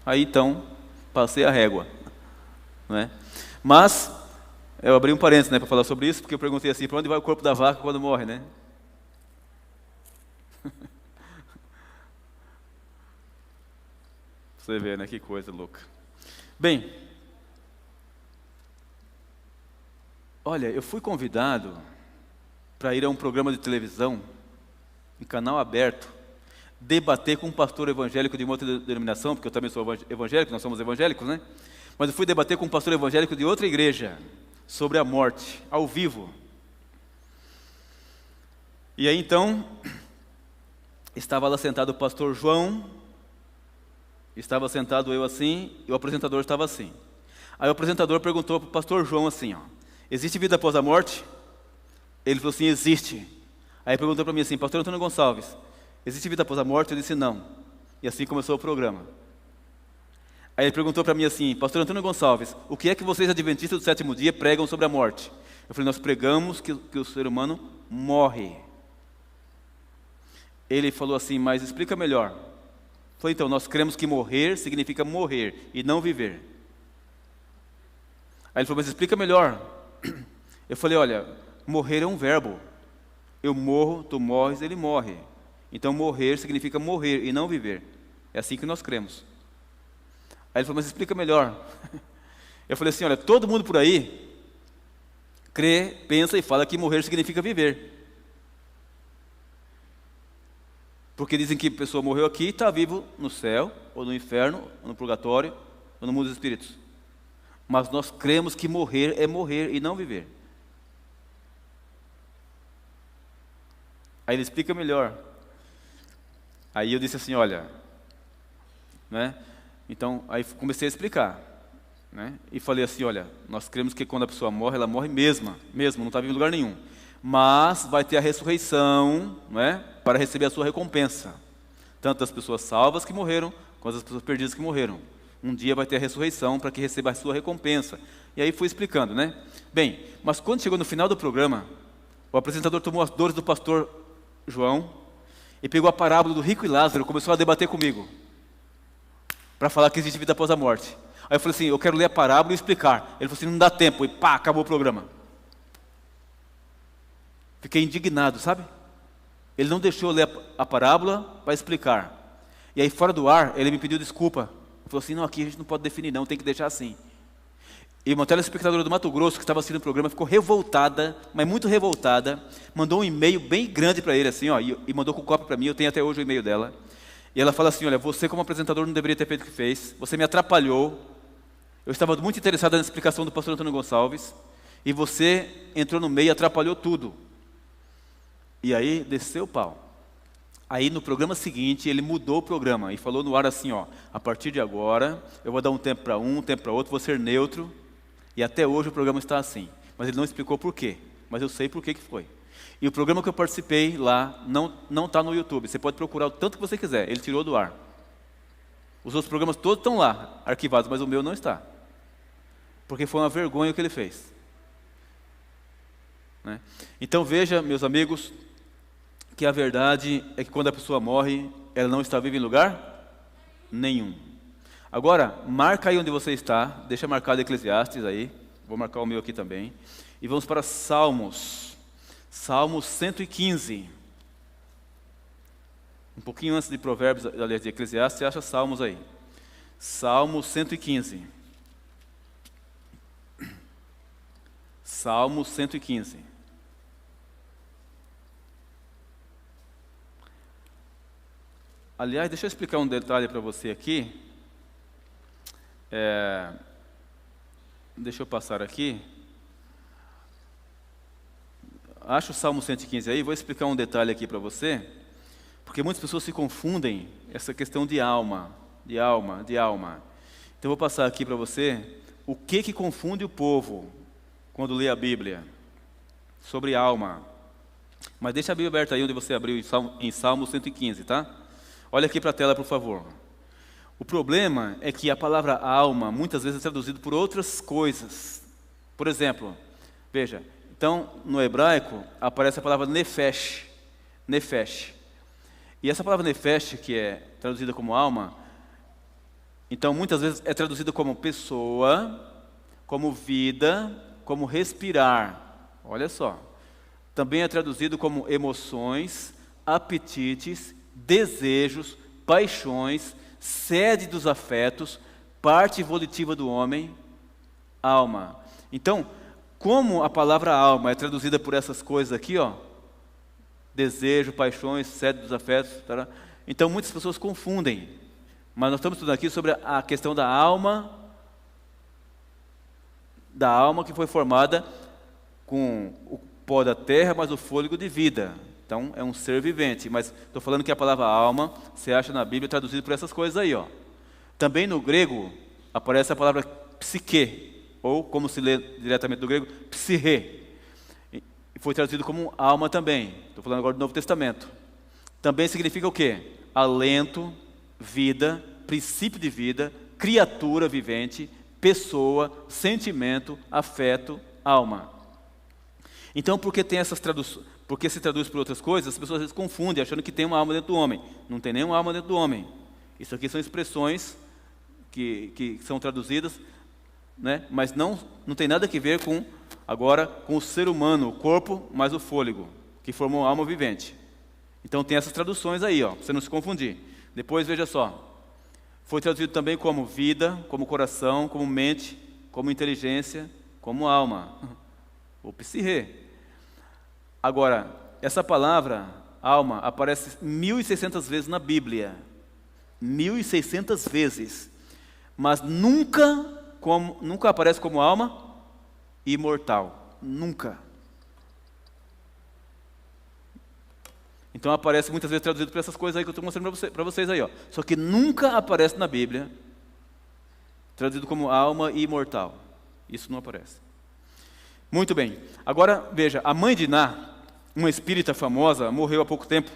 Aí então, passei a régua, não é? Mas, eu abri um parênteses, né, para falar sobre isso, porque eu perguntei assim, para onde vai o corpo da vaca quando morre, né? Você vê, né, que coisa louca. Bem, olha, eu fui convidado para ir a um programa de televisão, em canal aberto, debater com um pastor evangélico de uma outra denominação, porque eu também sou evangélico, nós somos evangélicos, né? Mas eu fui debater com um pastor evangélico de outra igreja, sobre a morte, ao vivo. E aí então, estava lá sentado o pastor João, estava sentado eu assim, e o apresentador estava assim. Aí o apresentador perguntou para o pastor João assim, ó, existe vida após a morte? Ele falou assim, existe. Aí perguntou para mim assim, pastor Antônio Gonçalves, existe vida após a morte? Eu disse não. E assim começou o programa. Aí ele perguntou para mim assim, pastor Antônio Gonçalves, o que é que vocês adventistas do sétimo dia pregam sobre a morte? Eu falei, nós pregamos que o ser humano morre. Ele falou assim, mas explica melhor. Eu falei, então, nós cremos que morrer significa morrer e não viver. Aí ele falou, mas explica melhor. Eu falei, olha, morrer é um verbo. Eu morro, tu morres, ele morre. Então morrer significa morrer e não viver. É assim que nós cremos. Aí ele falou, mas explica melhor. Eu falei assim, olha, todo mundo por aí crê, pensa e fala que morrer significa viver. Porque dizem que a pessoa morreu aqui e está vivo no céu, ou no inferno, ou no purgatório, ou no mundo dos espíritos. Mas nós cremos que morrer é morrer e não viver. Aí ele explica melhor. Aí eu disse assim, olha, né? Então, aí comecei a explicar, né? E falei assim, olha, nós cremos que quando a pessoa morre, ela morre mesmo, não está viva em lugar nenhum. Mas vai ter a ressurreição, né? Para receber a sua recompensa. Tanto as pessoas salvas que morreram, quanto as pessoas perdidas que morreram. Um dia vai ter a ressurreição para que receba a sua recompensa. E aí fui explicando, né? Bem, mas quando chegou no final do programa, o apresentador tomou as dores do pastor João e pegou a parábola do rico e Lázaro e começou a debater comigo para falar que existe vida após a morte. Aí eu falei assim, eu quero ler a parábola e explicar. Ele falou assim, não dá tempo. E pá, acabou o programa. Fiquei indignado, sabe? Ele não deixou eu ler a parábola para explicar. E aí fora do ar, ele me pediu desculpa. Ele falou assim, não, aqui a gente não pode definir não, tem que deixar assim. E uma telespectadora do Mato Grosso, que estava assistindo o programa, ficou revoltada, mas muito revoltada, mandou um e-mail bem grande para ele, assim, ó, e mandou com cópia para mim, eu tenho até hoje o e-mail dela. E ela fala assim, olha, você como apresentador não deveria ter feito o que fez, você me atrapalhou, eu estava muito interessado na explicação do pastor Antônio Gonçalves, e você entrou no meio e atrapalhou tudo. E aí desceu o pau. Aí no programa seguinte ele mudou o programa e falou no ar assim, ó, a partir de agora eu vou dar um tempo para um tempo para outro, vou ser neutro, e até hoje o programa está assim. Mas ele não explicou por quê, mas eu sei por que foi. E o programa que eu participei lá não está no YouTube. Você pode procurar o tanto que você quiser. Ele tirou do ar. Os outros programas todos estão lá, arquivados, mas o meu não está. Porque foi uma vergonha o que ele fez. Né? Então veja, meus amigos, que a verdade é que quando a pessoa morre, ela não está viva em lugar nenhum. Agora, marca aí onde você está. Deixa marcado Eclesiastes aí. Vou marcar o meu aqui também. E vamos para Salmos. Salmos 115. Um pouquinho antes de Provérbios, aliás, de Eclesiastes, você acha Salmos aí. Salmos 115. Salmos 115. Aliás, deixa eu explicar um detalhe para você aqui. Deixa eu passar aqui. Acha o Salmo 115 aí, vou explicar um detalhe aqui para você, porque muitas pessoas se confundem essa questão de alma. Então eu vou passar aqui para você o que confunde o povo quando lê a Bíblia sobre alma. Mas deixa a Bíblia aberta aí onde você abriu em Salmo 115, tá? Olha aqui para a tela, por favor. O problema é que a palavra alma muitas vezes é traduzida por outras coisas. Por exemplo, veja, então no hebraico aparece a palavra nefesh. E essa palavra nefesh, que é traduzida como alma, então muitas vezes é traduzida como pessoa, como vida, como respirar. Olha só. Também é traduzido como emoções, apetites, desejos, paixões, sede dos afetos, parte volitiva do homem, alma. Então, como a palavra alma é traduzida por essas coisas aqui, ó, desejo, paixões, sede dos afetos, tá? Então muitas pessoas confundem. Mas nós estamos estudando aqui sobre a questão da alma que foi formada com o pó da terra, mas o fôlego de vida. Então, é um ser vivente, mas estou falando que a palavra alma você acha na Bíblia traduzida por essas coisas aí, ó. Também no grego aparece a palavra psique, ou como se lê diretamente do grego, psirre. E foi traduzido como alma também. Estou falando agora do Novo Testamento. Também significa o quê? Alento, vida, princípio de vida, criatura vivente, pessoa, sentimento, afeto, alma. Então, porque se traduz por outras coisas, as pessoas às vezes confundem, achando que tem uma alma dentro do homem. Não tem nenhuma alma dentro do homem. Isso aqui são expressões que são traduzidas, né? Mas não tem nada a ver com o ser humano, o corpo, mais o fôlego, que formou a alma vivente. Então tem essas traduções aí, ó, para você não se confundir. Depois, veja só. Foi traduzido também como vida, como coração, como mente, como inteligência, como alma. O psirre. Agora, essa palavra, alma, aparece 1.600 vezes na Bíblia. 1.600 vezes. Mas nunca aparece como alma imortal. Nunca. Então aparece muitas vezes traduzido por essas coisas aí que eu estou mostrando para vocês aí, ó. Só que nunca aparece na Bíblia traduzido como alma imortal. Isso não aparece. Muito bem. Agora, veja, a mãe de Ná, uma espírita famosa, morreu há pouco tempo.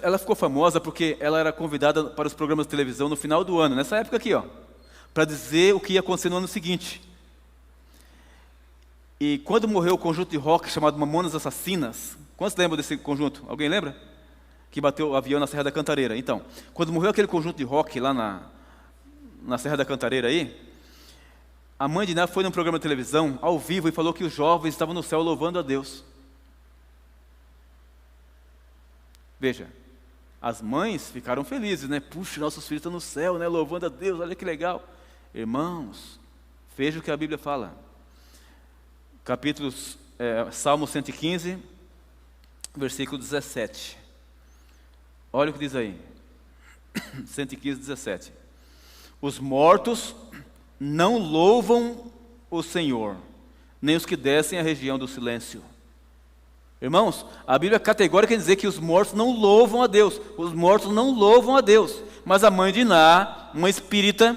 Ela ficou famosa porque ela era convidada para os programas de televisão no final do ano, nessa época aqui, ó, para dizer o que ia acontecer no ano seguinte. E quando morreu o conjunto de rock chamado Mamonas Assassinas, quantos lembram desse conjunto? Alguém lembra? Que bateu o avião na Serra da Cantareira. Então, quando morreu aquele conjunto de rock lá na Serra da Cantareira aí, a mãe de Ná foi num programa de televisão, ao vivo, e falou que os jovens estavam no céu louvando a Deus. Veja, as mães ficaram felizes, né? Puxa, nossos filhos estão no céu, né? Louvando a Deus, olha que legal. Irmãos, veja o que a Bíblia fala. Salmo 115, versículo 17. Olha o que diz aí. 115, 17. Os mortos não louvam o Senhor, nem os que descem à região do silêncio. Irmãos, a Bíblia é categórica em dizer que os mortos não louvam a Deus. Os mortos não louvam a Deus. Mas a mãe de Ná, uma espírita,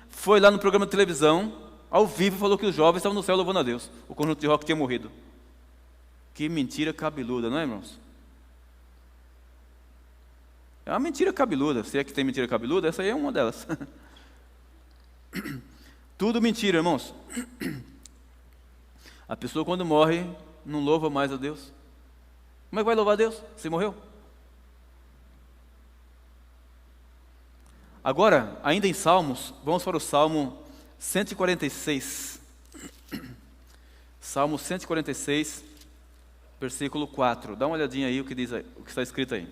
foi lá no programa de televisão, ao vivo, e falou que os jovens estavam no céu louvando a Deus. O conjunto de rock tinha morrido. Que mentira cabeluda, não é, irmãos? É uma mentira cabeluda. Se é que tem mentira cabeluda, essa aí é uma delas. Tudo mentira, irmãos. A pessoa quando morre não louva mais a Deus. Como é que vai louvar a Deus? Você morreu? Agora, ainda em Salmos, vamos para o Salmo 146. Salmo 146, versículo 4. Dá uma olhadinha aí o que diz aí, o que está escrito aí.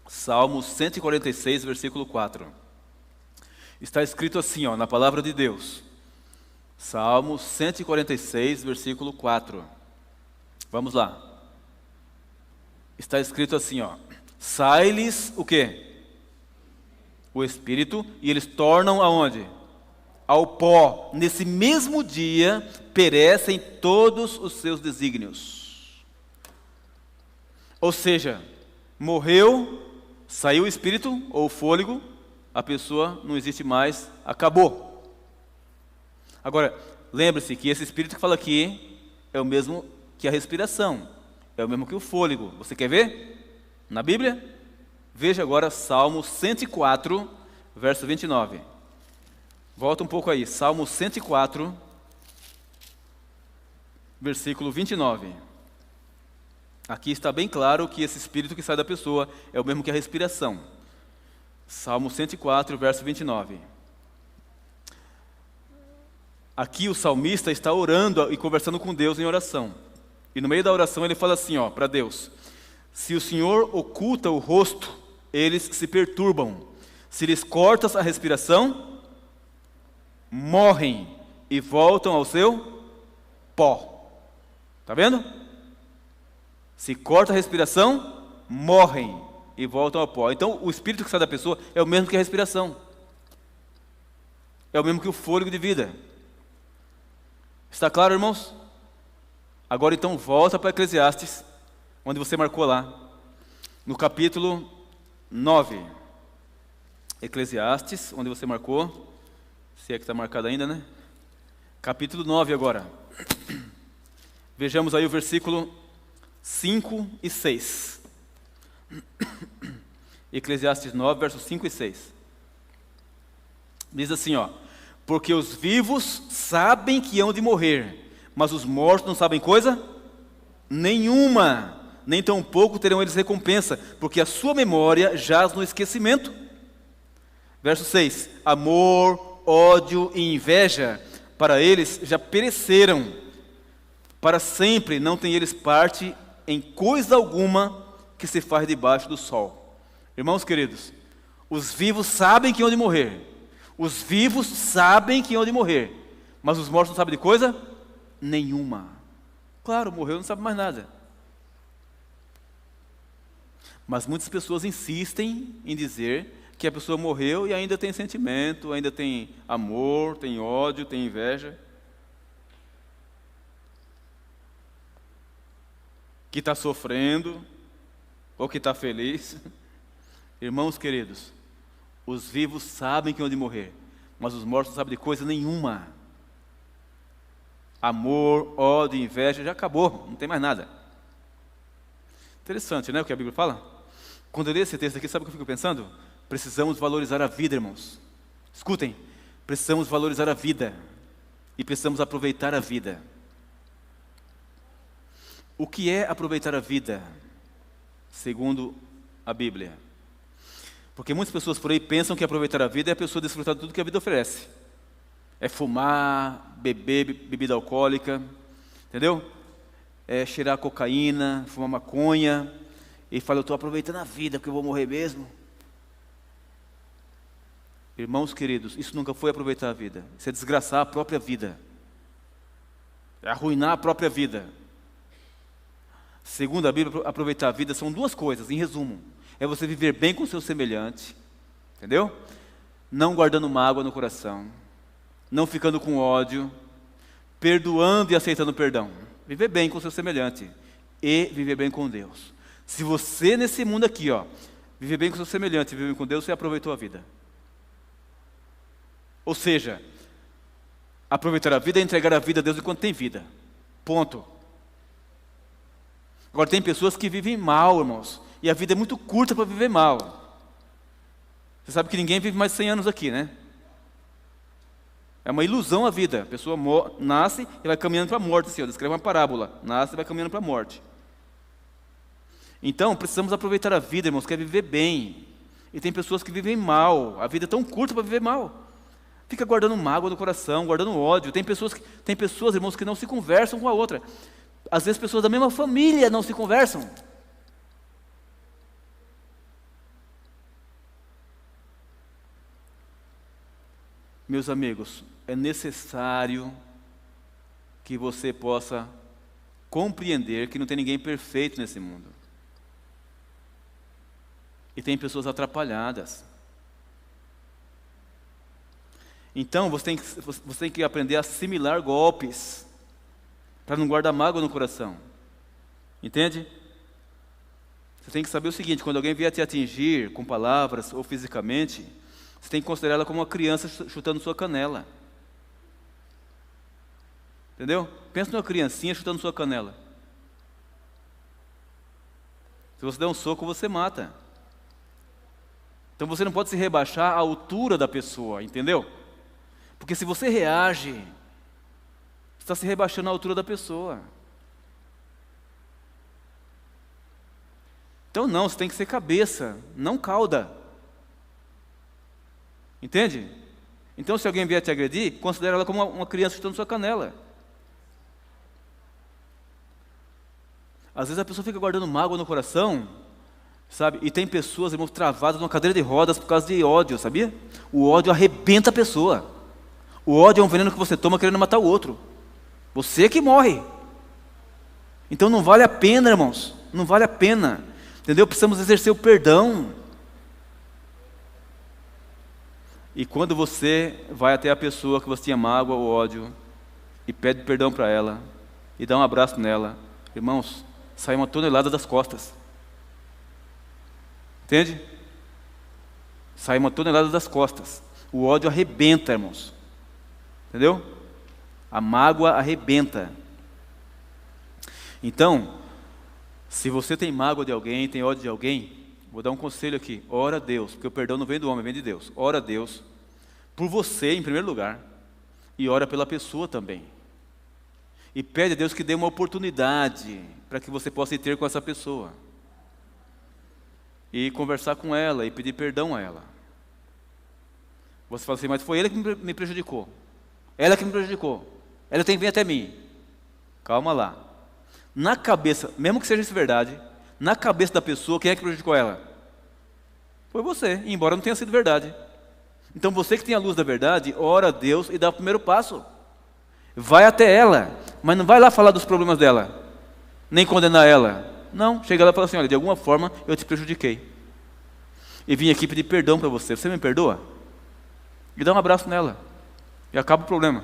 Salmo 146, versículo 4. Está escrito assim, na palavra de Deus. Salmo 146, versículo 4. Vamos lá. Está escrito assim, sai-lhes o quê? O Espírito, e eles tornam aonde? Ao pó. Nesse mesmo dia, perecem todos os seus desígnios. Ou seja, morreu, saiu o Espírito ou o fôlego, a pessoa não existe mais, acabou. Agora, lembre-se que esse Espírito que fala aqui é o mesmo que a respiração, é o mesmo que o fôlego. Você quer ver? Na Bíblia? Veja agora Salmo 104, verso 29. Volta um pouco aí, Salmo 104, versículo 29. Aqui está bem claro que esse espírito que sai da pessoa é o mesmo que a respiração. Salmo 104, verso 29. Aqui o salmista está orando e conversando com Deus em oração. E no meio da oração ele fala assim, para Deus: se o Senhor oculta o rosto, eles se perturbam. Se lhes cortas a respiração, morrem e voltam ao seu pó. Está vendo? Se corta a respiração, morrem e voltam ao pó. Então o espírito que sai da pessoa é o mesmo que a respiração. É o mesmo que o fôlego de vida. Está claro, irmãos? Agora então volta para Eclesiastes, onde você marcou lá, no capítulo 9. Eclesiastes, onde você marcou, se é que está marcado ainda, né? Capítulo 9 agora. Vejamos aí o versículo 5 e 6. Eclesiastes 9, versos 5 e 6. Diz assim, porque os vivos sabem que hão de morrer, mas os mortos não sabem coisa nenhuma, nem tampouco terão eles recompensa, porque a sua memória jaz no esquecimento. Verso 6, amor, ódio e inveja, para eles já pereceram, para sempre não tem eles parte em coisa alguma que se faz debaixo do sol. Irmãos queridos, os vivos sabem que hão de morrer, os vivos sabem que hão de morrer, mas os mortos não sabem de coisa nenhuma. Claro, morreu, não sabe mais nada. Mas muitas pessoas insistem em dizer que a pessoa morreu e ainda tem sentimento, ainda tem amor, tem ódio, tem inveja. Que está sofrendo, ou que está feliz. Irmãos queridos, os vivos sabem que hão de morrer, mas os mortos não sabem de coisa nenhuma. Amor, ódio, inveja, já acabou, não tem mais nada. Interessante, né, o que a Bíblia fala? Quando eu leio esse texto aqui, sabe o que eu fico pensando? Precisamos valorizar a vida, irmãos. Escutem, precisamos valorizar a vida e precisamos aproveitar a vida. O que é aproveitar a vida, segundo a Bíblia? Porque muitas pessoas por aí pensam que aproveitar a vida é a pessoa desfrutar de tudo que a vida oferece. É fumar, beber bebida alcoólica, entendeu? É cheirar cocaína, fumar maconha, e fala, eu estou aproveitando a vida, porque eu vou morrer mesmo. Irmãos queridos, isso nunca foi aproveitar a vida. Isso é desgraçar a própria vida. É arruinar a própria vida. Segundo a Bíblia, aproveitar a vida são duas coisas, em resumo. É você viver bem com o seu semelhante, entendeu? Não guardando mágoa no coração, não ficando com ódio, perdoando e aceitando perdão. Viver bem com o seu semelhante e viver bem com Deus. Se você nesse mundo aqui, viver bem com o seu semelhante e viver bem com Deus, você aproveitou a vida. Ou seja, aproveitar a vida é entregar a vida a Deus enquanto tem vida. Ponto. Agora tem pessoas que vivem mal, irmãos, e a vida é muito curta para viver mal. Você sabe que ninguém vive mais de 100 anos aqui, né? É uma ilusão a vida. A pessoa nasce e vai caminhando para a morte. Assim, descreve uma parábola. Nasce e vai caminhando para a morte. Então, precisamos aproveitar a vida, irmãos, que é viver bem. E tem pessoas que vivem mal, a vida é tão curta para viver mal. Fica guardando mágoa no coração, guardando ódio. Tem pessoas, irmãos, que não se conversam com a outra. Às vezes pessoas da mesma família não se conversam. Meus amigos, é necessário que você possa compreender que não tem ninguém perfeito nesse mundo. E tem pessoas atrapalhadas. Então você tem que aprender a assimilar golpes, para não guardar mágoa no coração. Entende? Você tem que saber o seguinte: quando alguém vier te atingir com palavras ou fisicamente, você tem que considerar ela como uma criança chutando sua canela. Entendeu? Pensa numa criancinha chutando sua canela. Se você der um soco, você mata. Então você não pode se rebaixar à altura da pessoa, entendeu? Porque se você reage, você está se rebaixando à altura da pessoa. Então não, você tem que ser cabeça, não cauda. Entende? Então se alguém vier te agredir, considere ela como uma criança chutando sua canela. Às vezes a pessoa fica guardando mágoa no coração, sabe? E tem pessoas, irmãos, travadas numa cadeira de rodas por causa de ódio, sabia? O ódio arrebenta a pessoa. O ódio é um veneno que você toma querendo matar o outro. Você que morre. Então não vale a pena, irmãos. Não vale a pena. Entendeu? Precisamos exercer o perdão. E quando você vai até a pessoa que você tinha mágoa ou ódio, e pede perdão para ela, e dá um abraço nela, irmãos, sai uma tonelada das costas. Entende? Sai uma tonelada das costas. O ódio arrebenta, irmãos. Entendeu? A mágoa arrebenta. Então, se você tem mágoa de alguém, tem ódio de alguém, vou dar um conselho aqui: ora a Deus, porque o perdão não vem do homem, vem de Deus. Ora a Deus por você em primeiro lugar, e ora pela pessoa também. E pede a Deus que dê uma oportunidade para que você possa ir ter com essa pessoa. E conversar com ela e pedir perdão a ela. Você fala assim: mas foi ele que me prejudicou. Ela que me prejudicou. Ela tem que vir até mim. Calma lá. Na cabeça, mesmo que seja isso verdade, na cabeça da pessoa, quem é que prejudicou ela? Foi você, embora não tenha sido verdade. Então você que tem a luz da verdade, ora a Deus e dá o primeiro passo. Vai até ela, mas não vai lá falar dos problemas dela, nem condenar ela. Não, chega lá e fala assim: olha, de alguma forma eu te prejudiquei. E vim aqui pedir perdão para você. Você me perdoa? E dá um abraço nela. E acaba o problema.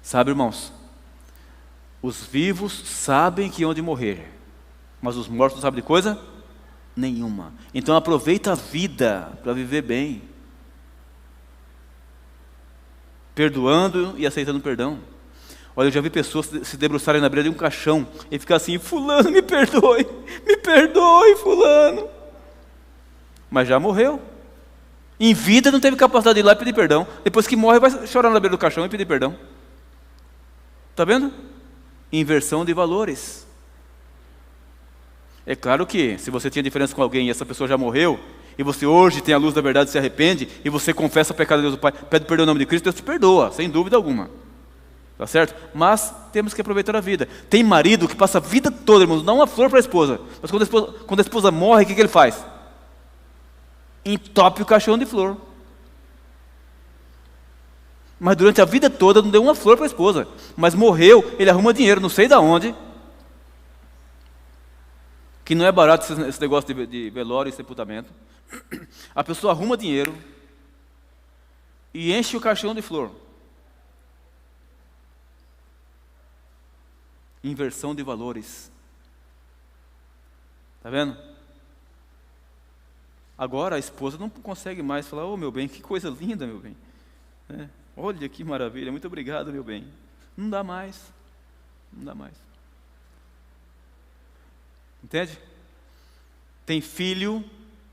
Sabe, irmãos, os vivos sabem que hão de morrer, mas os mortos não sabem de coisa nenhuma. Então aproveita a vida para viver bem, perdoando e aceitando perdão. Olha, eu já vi pessoas se debruçarem na beira de um caixão e ficar assim: fulano, me perdoe, fulano. Mas já morreu. Em vida não teve capacidade de ir lá e pedir perdão. Depois que morre, vai chorar na beira do caixão e pedir perdão. Está vendo? Inversão de valores. É claro que se você tinha diferença com alguém e essa pessoa já morreu, e você hoje tem a luz da verdade e se arrepende, e você confessa o pecado a Deus do Pai, pede perdão em nome de Cristo, Deus te perdoa, sem dúvida alguma. Tá certo? Mas temos que aproveitar a vida. Tem marido que passa a vida toda, irmãos, dá uma flor para a esposa, mas quando a esposa morre, o que ele faz? Entope o caixão de flor. Mas durante a vida toda não deu uma flor para a esposa. Mas morreu, ele arruma dinheiro, não sei de onde. Que não é barato esse negócio de velório e sepultamento. A pessoa arruma dinheiro e enche o caixão de flor. Inversão de valores. Está vendo? Agora a esposa não consegue mais falar: ô meu bem, que coisa linda, meu bem. Olha que maravilha, muito obrigado, meu bem. Não dá mais. Não dá mais. Entende? Tem filho,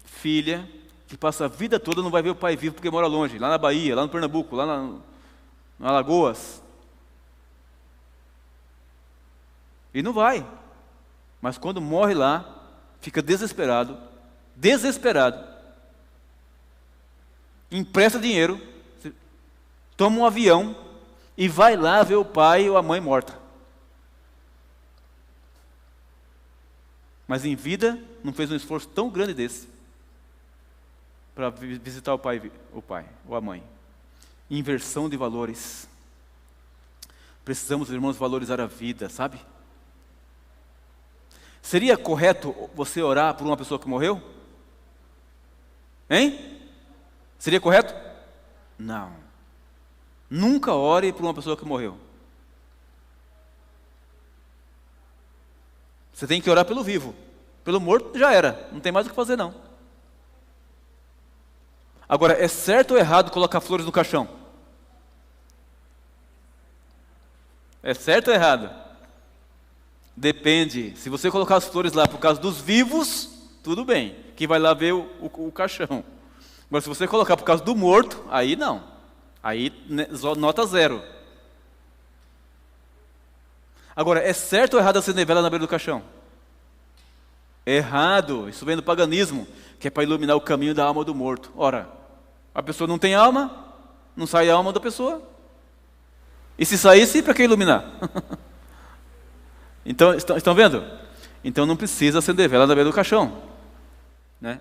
filha, que passa a vida toda não vai ver o pai vivo porque mora longe, lá na Bahia, lá no Pernambuco, lá na Alagoas. E não vai. Mas quando morre lá, fica desesperado, desesperado, empresta dinheiro, toma um avião e vai lá ver o pai ou a mãe morta. Mas em vida não fez um esforço tão grande desse para visitar o pai ou a mãe. Inversão de valores. Precisamos, irmãos, valorizar a vida, sabe? Seria correto você orar por uma pessoa que morreu? Hein? Seria correto? Não. Nunca ore por uma pessoa que morreu. Você tem que orar pelo vivo. Pelo morto já era, não tem mais o que fazer não. Agora, é certo ou errado colocar flores no caixão? É certo ou errado? Depende. Se você colocar as flores lá por causa dos vivos, tudo bem. Quem vai lá ver o caixão. Agora, se você colocar por causa do morto, aí não. Aí nota 0. Agora, é certo ou errado acender vela na beira do caixão? Errado. Isso vem do paganismo, que é para iluminar o caminho da alma do morto. Ora, a pessoa não tem alma, não sai a alma da pessoa. E se saísse, para que iluminar? Então, estão vendo? Então não precisa acender vela na beira do caixão, né?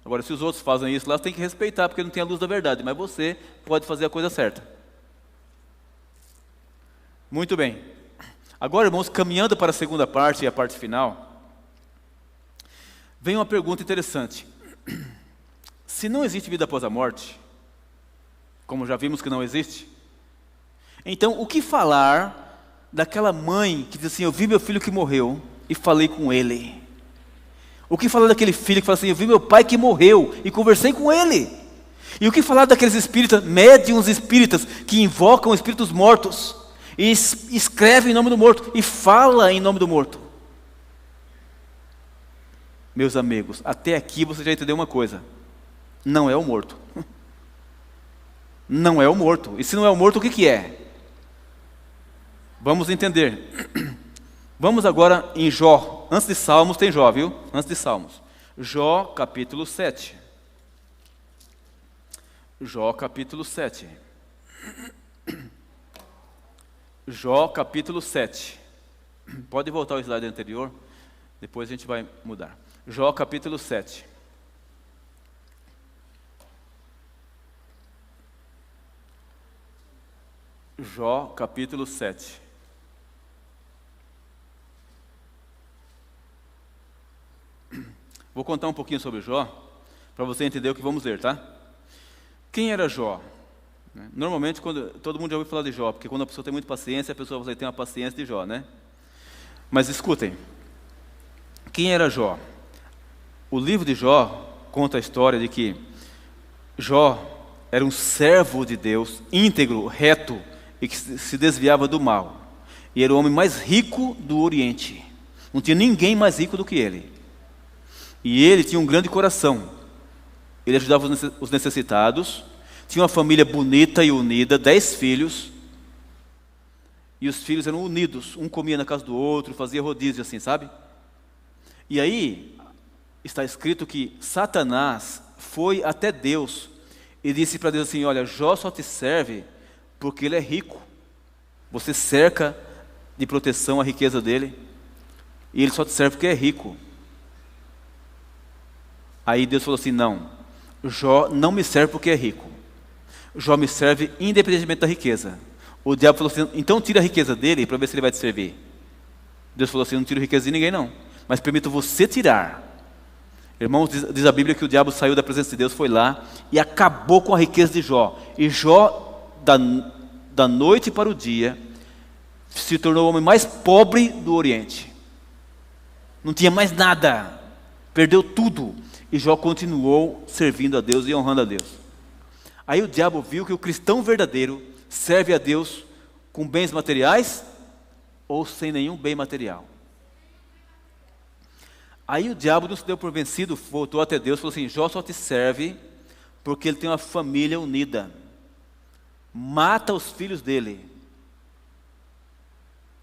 Agora, se os outros fazem isso lá, você tem que respeitar, porque não tem a luz da verdade, mas você pode fazer a coisa certa. Muito bem. Agora, irmãos, caminhando para a segunda parte e a parte final, vem uma pergunta interessante. Se não existe vida após a morte, como já vimos que não existe, então o que falar daquela mãe que diz assim, eu vi meu filho que morreu e falei com ele? O que falar daquele filho que fala assim, eu vi meu pai que morreu e conversei com ele? E o que falar daqueles espíritas, médiuns espíritas, que invocam espíritos mortos e escrevem em nome do morto e fala em nome do morto? Meus amigos, até aqui você já entendeu uma coisa: não é o morto. Não é o morto. E se não é o morto, o que é? Vamos entender. Vamos agora em Jó. Antes de Salmos tem Jó, viu? Antes de Salmos. Jó capítulo 7. Jó capítulo 7. Jó capítulo 7. Pode voltar ao slide anterior, depois a gente vai mudar. Jó capítulo 7. Jó capítulo 7. Vou contar um pouquinho sobre Jó, para você entender o que vamos ler, tá? Quem era Jó? Normalmente, todo mundo já ouviu falar de Jó, porque quando a pessoa tem muita paciência, a pessoa vai ter uma paciência de Jó, né? Mas escutem, quem era Jó? O livro de Jó conta a história de que Jó era um servo de Deus, íntegro, reto, e que se desviava do mal. E era o homem mais rico do Oriente. Não tinha ninguém mais rico do que ele. E ele tinha um grande coração. Ele ajudava os necessitados, tinha uma família bonita e unida, 10 filhos, e os filhos eram unidos, um comia na casa do outro, fazia rodízio assim, sabe? E aí, está escrito que Satanás foi até Deus e disse para Deus assim, olha, Jó só te serve porque ele é rico, você cerca de proteção a riqueza dele, e ele só te serve porque é rico. Aí Deus falou assim, não, Jó não me serve porque é rico, Jó me serve independentemente da riqueza. O diabo falou assim, então tira a riqueza dele para ver se ele vai te servir. Deus falou assim, não tiro riqueza de ninguém não, mas permito você tirar. Irmãos, diz a Bíblia que o diabo saiu da presença de Deus, foi lá e acabou com a riqueza de Jó. E Jó, da noite para o dia, se tornou o homem mais pobre do Oriente. Não tinha mais nada, perdeu tudo. E Jó continuou servindo a Deus e honrando a Deus. Aí o diabo viu que o cristão verdadeiro serve a Deus com bens materiais ou sem nenhum bem material. Aí o diabo não se deu por vencido, voltou até Deus e falou assim, Jó só te serve porque ele tem uma família unida. Mata os filhos dele.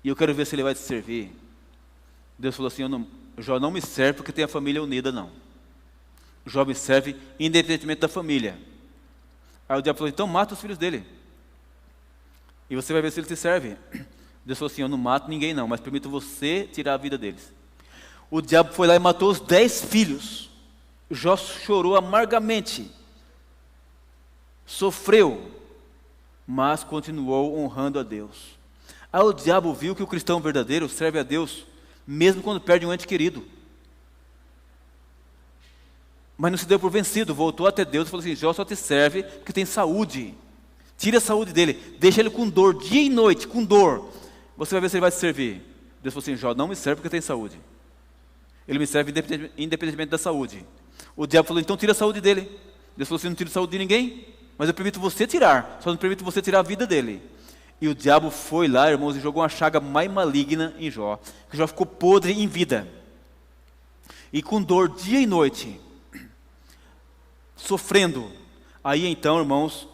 E eu quero ver se ele vai te servir. Deus falou assim, Jó não me serve porque tem a família unida não. Jó me serve independentemente da família. Aí o diabo falou, então mata os filhos dele. E você vai ver se ele te serve. Deus falou assim, eu não mato ninguém não, mas permito você tirar a vida deles. O diabo foi lá e matou os 10 filhos. Jó chorou amargamente. Sofreu, mas continuou honrando a Deus. Aí o diabo viu que o cristão verdadeiro serve a Deus, mesmo quando perde um ente querido. Mas não se deu por vencido, voltou até Deus e falou assim, Jó só te serve porque tem saúde. Tira a saúde dele, deixa ele com dor, dia e noite, com dor. Você vai ver se ele vai te servir. Deus falou assim, Jó não me serve porque tem saúde. Ele me serve independentemente da saúde. O diabo falou, então tira a saúde dele. Deus falou assim, não tira a saúde de ninguém, mas eu permito você tirar, só não permito você tirar a vida dele. E o diabo foi lá, irmãos, e jogou uma chaga mais maligna em Jó, que Jó ficou podre em vida. E com dor dia e noite, sofrendo. Aí então, irmãos,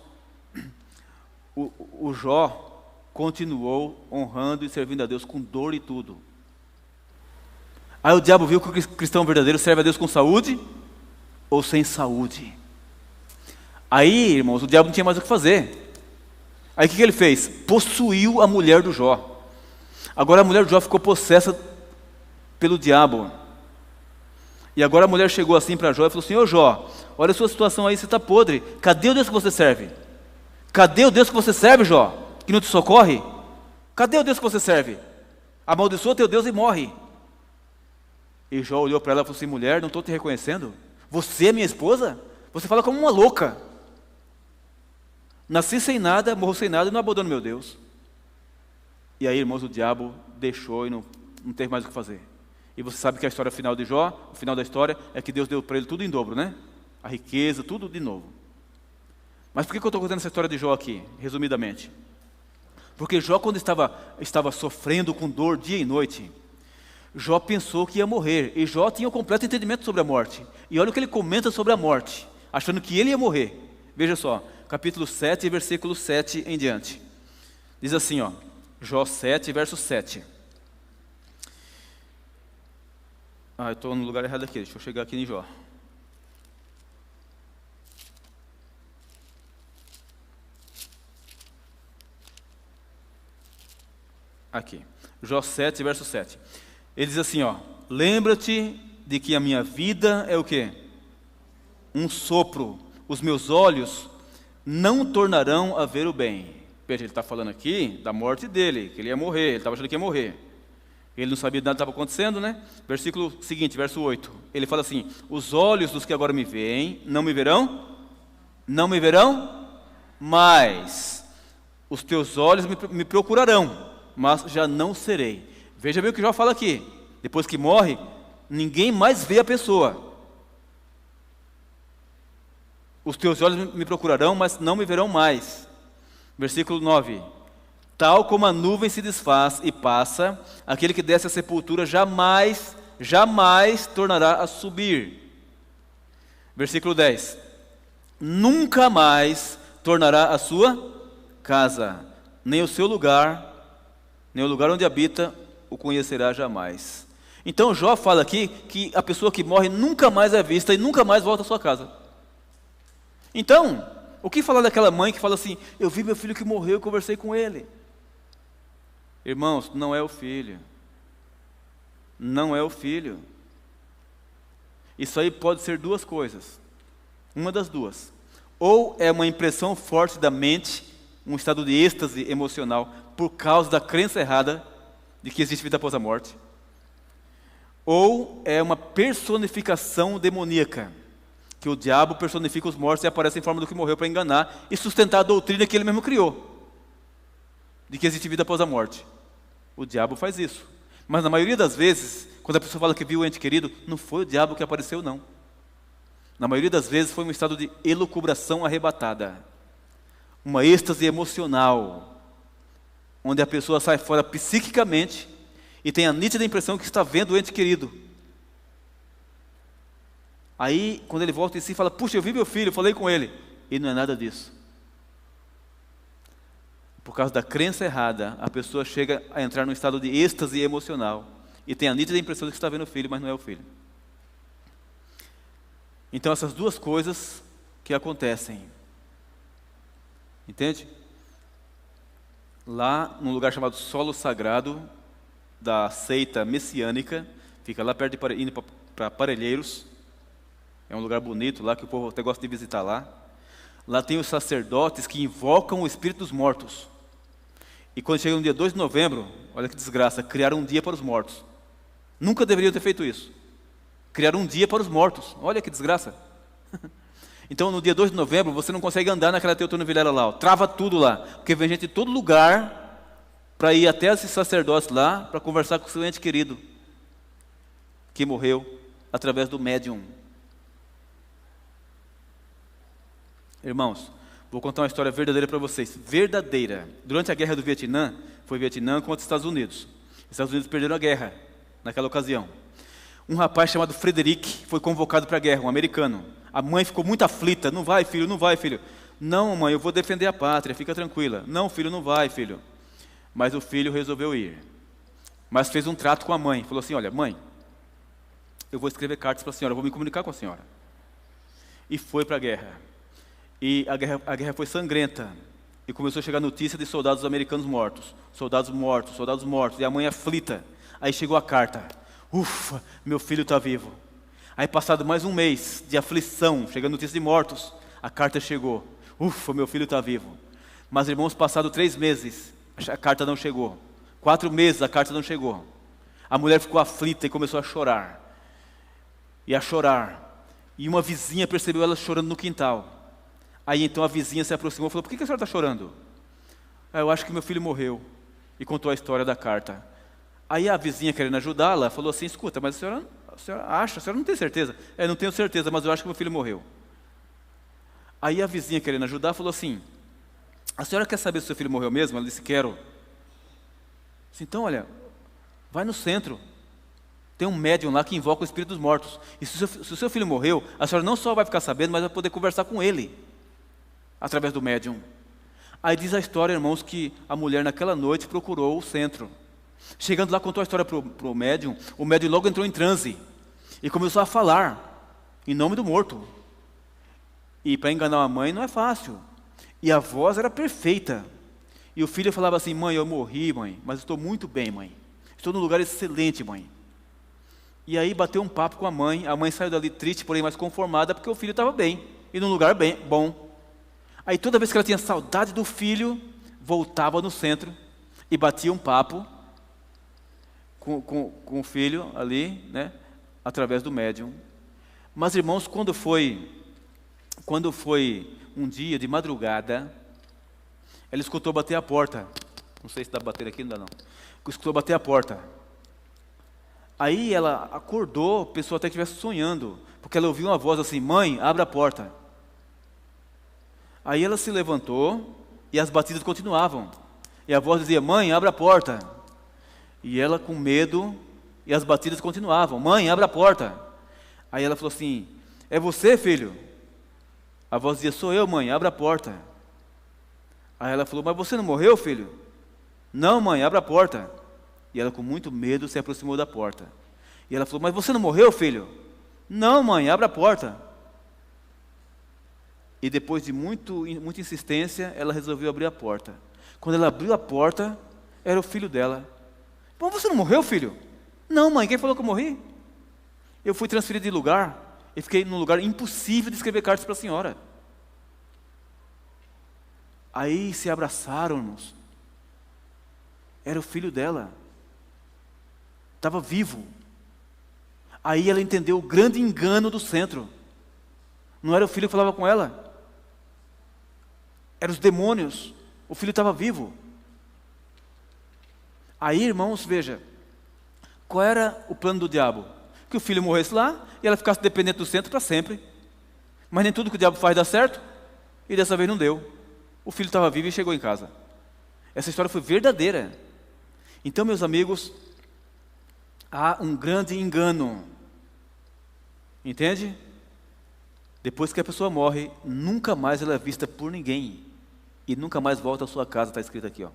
o Jó continuou honrando e servindo a Deus com dor e tudo. Aí o diabo viu que o cristão verdadeiro serve a Deus com saúde ou sem saúde. Aí, irmãos, o diabo não tinha mais o que fazer. Aí o que ele fez? Possuiu a mulher do Jó. Agora a mulher do Jó ficou possessa pelo diabo. E agora a mulher chegou assim para Jó e falou assim, ô Jó, olha a sua situação aí, você está podre. Cadê o Deus que você serve? Cadê o Deus que você serve, Jó? Que não te socorre? Cadê o Deus que você serve? Amaldiçoa teu Deus e morre. E Jó olhou para ela e falou assim, mulher, não estou te reconhecendo? Você é minha esposa? Você fala como uma louca. Nasci sem nada, morro sem nada e não abandono meu Deus. E aí, irmãos, o diabo deixou e não teve mais o que fazer. E você sabe que a história final de Jó, o final da história, é que Deus deu para ele tudo em dobro, né? A riqueza, tudo de novo. Mas por que eu estou contando essa história de Jó aqui, resumidamente? Porque Jó, quando estava sofrendo com dor dia e noite, Jó pensou que ia morrer. E Jó tinha um completo entendimento sobre a morte. E olha o que ele comenta sobre a morte, achando que ele ia morrer. Veja só, capítulo 7, versículo 7 em diante. Diz assim, ó, Jó 7, verso 7. Eu estou no lugar errado aqui, deixa eu chegar aqui em Jó. Aqui, Jó 7, verso 7. Ele diz assim, ó, lembra-te de que a minha vida é o quê? Um sopro. Os meus olhos não tornarão a ver o bem. Veja, ele está falando aqui da morte dele, que ele ia morrer, ele estava achando que ia morrer. Ele não sabia nada que estava acontecendo, né? Versículo seguinte, verso 8. Ele fala assim, os olhos dos que agora me veem, não me verão? Não me verão? Mas os teus olhos me procurarão, mas já não serei. Veja bem o que Jó fala aqui. Depois que morre, ninguém mais vê a pessoa. Os teus olhos me procurarão, mas não me verão mais. Versículo 9. Tal como a nuvem se desfaz e passa, aquele que desce à sepultura jamais tornará a subir. Versículo 10. Nunca mais tornará a sua casa, nem o seu lugar, nem o lugar onde habita, o conhecerá jamais. Então Jó fala aqui que a pessoa que morre nunca mais é vista e nunca mais volta à sua casa. Então, o que falar daquela mãe que fala assim, eu vi meu filho que morreu e conversei com ele? Irmãos, não é o filho. Não é o filho. Isso aí pode ser duas coisas. Uma das duas. Ou é uma impressão forte da mente, um estado de êxtase emocional, por causa da crença errada de que existe vida após a morte. Ou é uma personificação demoníaca, que o diabo personifica os mortos e aparece em forma do que morreu para enganar e sustentar a doutrina que ele mesmo criou, de que existe vida após a morte. O diabo faz isso. Mas na maioria das vezes, quando a pessoa fala que viu o ente querido, não foi o diabo que apareceu, não. Na maioria das vezes foi um estado de elucubração arrebatada, uma êxtase emocional, onde a pessoa sai fora psiquicamente e tem a nítida impressão que está vendo o ente querido. Aí, quando ele volta em si, fala, puxa, eu vi meu filho, eu falei com ele. E não é nada disso. Por causa da crença errada, a pessoa chega a entrar num estado de êxtase emocional e tem a nítida impressão de que está vendo o filho, mas não é o filho. Então essas duas coisas que acontecem. Entende? Lá num lugar chamado Solo Sagrado, da seita messiânica, fica lá perto de indo para Parelheiros. É um lugar bonito lá, que o povo até gosta de visitar lá. Lá tem os sacerdotes que invocam o espírito dos mortos. E quando chega no dia 2 de novembro, olha que desgraça, criaram um dia para os mortos. Nunca deveriam ter feito isso. Criaram um dia para os mortos. Olha que desgraça. Então no dia 2 de novembro, você não consegue andar naquela Teotonovilela lá, ó. Trava tudo lá. Porque vem gente de todo lugar para ir até esses sacerdotes lá, para conversar com o seu ente querido, que morreu através do médium. Irmãos, vou contar uma história verdadeira para vocês. Verdadeira. Durante a guerra do Vietnã, foi Vietnã contra os Estados Unidos. Os Estados Unidos perderam a guerra naquela ocasião. Um rapaz chamado Frederick foi convocado para a guerra, um americano. A mãe ficou muito aflita. Não vai, filho, não vai, filho. Não, mãe, eu vou defender a pátria, fica tranquila. Não, filho, não vai, filho. Mas o filho resolveu ir. Mas fez um trato com a mãe. Falou assim, olha, mãe, eu vou escrever cartas para a senhora, eu vou me comunicar com a senhora. E foi para a guerra. E a guerra foi sangrenta. E começou a chegar notícia de soldados americanos mortos. Soldados mortos, soldados mortos. E a mãe aflita. Aí chegou a carta. Ufa, meu filho está vivo. Aí passado mais um mês de aflição, chegando notícia de mortos, a carta chegou. Ufa, meu filho está vivo. Mas irmãos, passado 3 meses, a carta não chegou. 4 meses, a carta não chegou. A mulher ficou aflita e começou a chorar. E a chorar. E uma vizinha percebeu ela chorando no quintal. Aí então a vizinha se aproximou e falou, por que a senhora está chorando? Eu acho que meu filho morreu. E contou a história da carta. Aí a vizinha, querendo ajudá-la, falou assim, escuta, mas a senhora acha, a senhora não tem certeza? Não tenho certeza, mas eu acho que meu filho morreu. Aí a vizinha, querendo ajudar, falou assim, a senhora quer saber se seu filho morreu mesmo? Ela disse, quero. Disse, então, olha, vai no centro. Tem um médium lá que invoca o espírito dos mortos. E se o seu filho morreu, a senhora não só vai ficar sabendo, mas vai poder conversar com ele, através do médium. Aí diz a história, irmãos, que a mulher naquela noite procurou o centro. Chegando lá, contou a história para o médium logo entrou em transe. E começou a falar, em nome do morto. E para enganar a mãe não é fácil. E a voz era perfeita. E o filho falava assim, mãe, eu morri, mãe, mas estou muito bem, mãe. Estou num lugar excelente, mãe. E aí bateu um papo com a mãe saiu dali triste, porém mais conformada, porque o filho estava bem, e num lugar bem, bom. Aí toda vez que ela tinha saudade do filho, voltava no centro e batia um papo com o filho ali, né, através do médium. Mas irmãos, quando foi um dia de madrugada, ela escutou bater a porta. Não sei se dá para bater aqui, não dá não. Escutou bater a porta. Aí ela acordou, pensou até que estivesse sonhando, porque ela ouviu uma voz assim, mãe, abra a porta. Aí ela se levantou e as batidas continuavam. E a voz dizia, mãe, abra a porta. E ela com medo, e as batidas continuavam. Mãe, abra a porta. Aí ela falou assim, é você, filho? A voz dizia, sou eu, mãe, abra a porta. Aí ela falou, mas você não morreu, filho? Não, mãe, abra a porta. E ela com muito medo se aproximou da porta. E ela falou, mas você não morreu, filho? Não, mãe, abra a porta. E depois de muita insistência, ela resolveu abrir a porta. Quando ela abriu a porta, era o filho dela. Mas você não morreu, filho? Não, mãe, quem falou que eu morri? Eu fui transferido de lugar e fiquei num lugar impossível de escrever cartas para a senhora. Aí se abraçaram, irmãos. Era o filho dela. Estava vivo. Aí ela entendeu o grande engano do centro. Não era o filho que falava com ela. Eram os demônios. O filho estava vivo. Aí, irmãos, veja, qual era o plano do diabo? Que o filho morresse lá e ela ficasse dependente do centro para sempre. Mas nem tudo que o diabo faz dá certo, e dessa vez não deu. O filho estava vivo e chegou em casa. Essa história foi verdadeira. Então, meus amigos, há um grande engano. Entende? Depois que a pessoa morre, nunca mais ela é vista por ninguém. E nunca mais volta à sua casa, está escrito aqui, ó.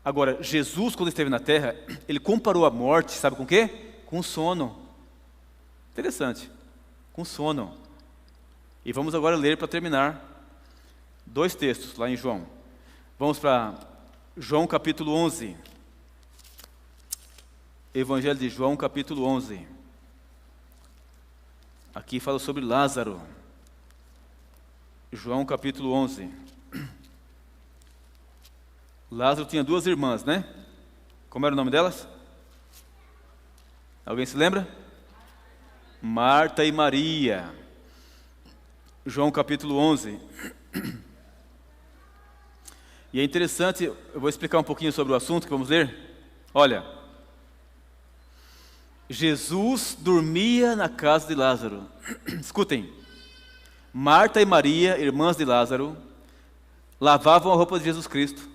Agora, Jesus, quando esteve na terra, ele comparou a morte, sabe com o quê? Com o sono. Interessante. Com sono. E vamos agora ler para terminar 2 textos lá em João. Vamos para João capítulo 11. Evangelho de João capítulo 11. Aqui fala sobre Lázaro. João capítulo 11. Lázaro tinha 2 irmãs, né? Como era o nome delas? Alguém se lembra? Marta e Maria. João capítulo 11. E é interessante, eu vou explicar um pouquinho sobre o assunto que vamos ler. Olha, Jesus dormia na casa de Lázaro. Escutem, Marta e Maria, irmãs de Lázaro, lavavam a roupa de Jesus Cristo,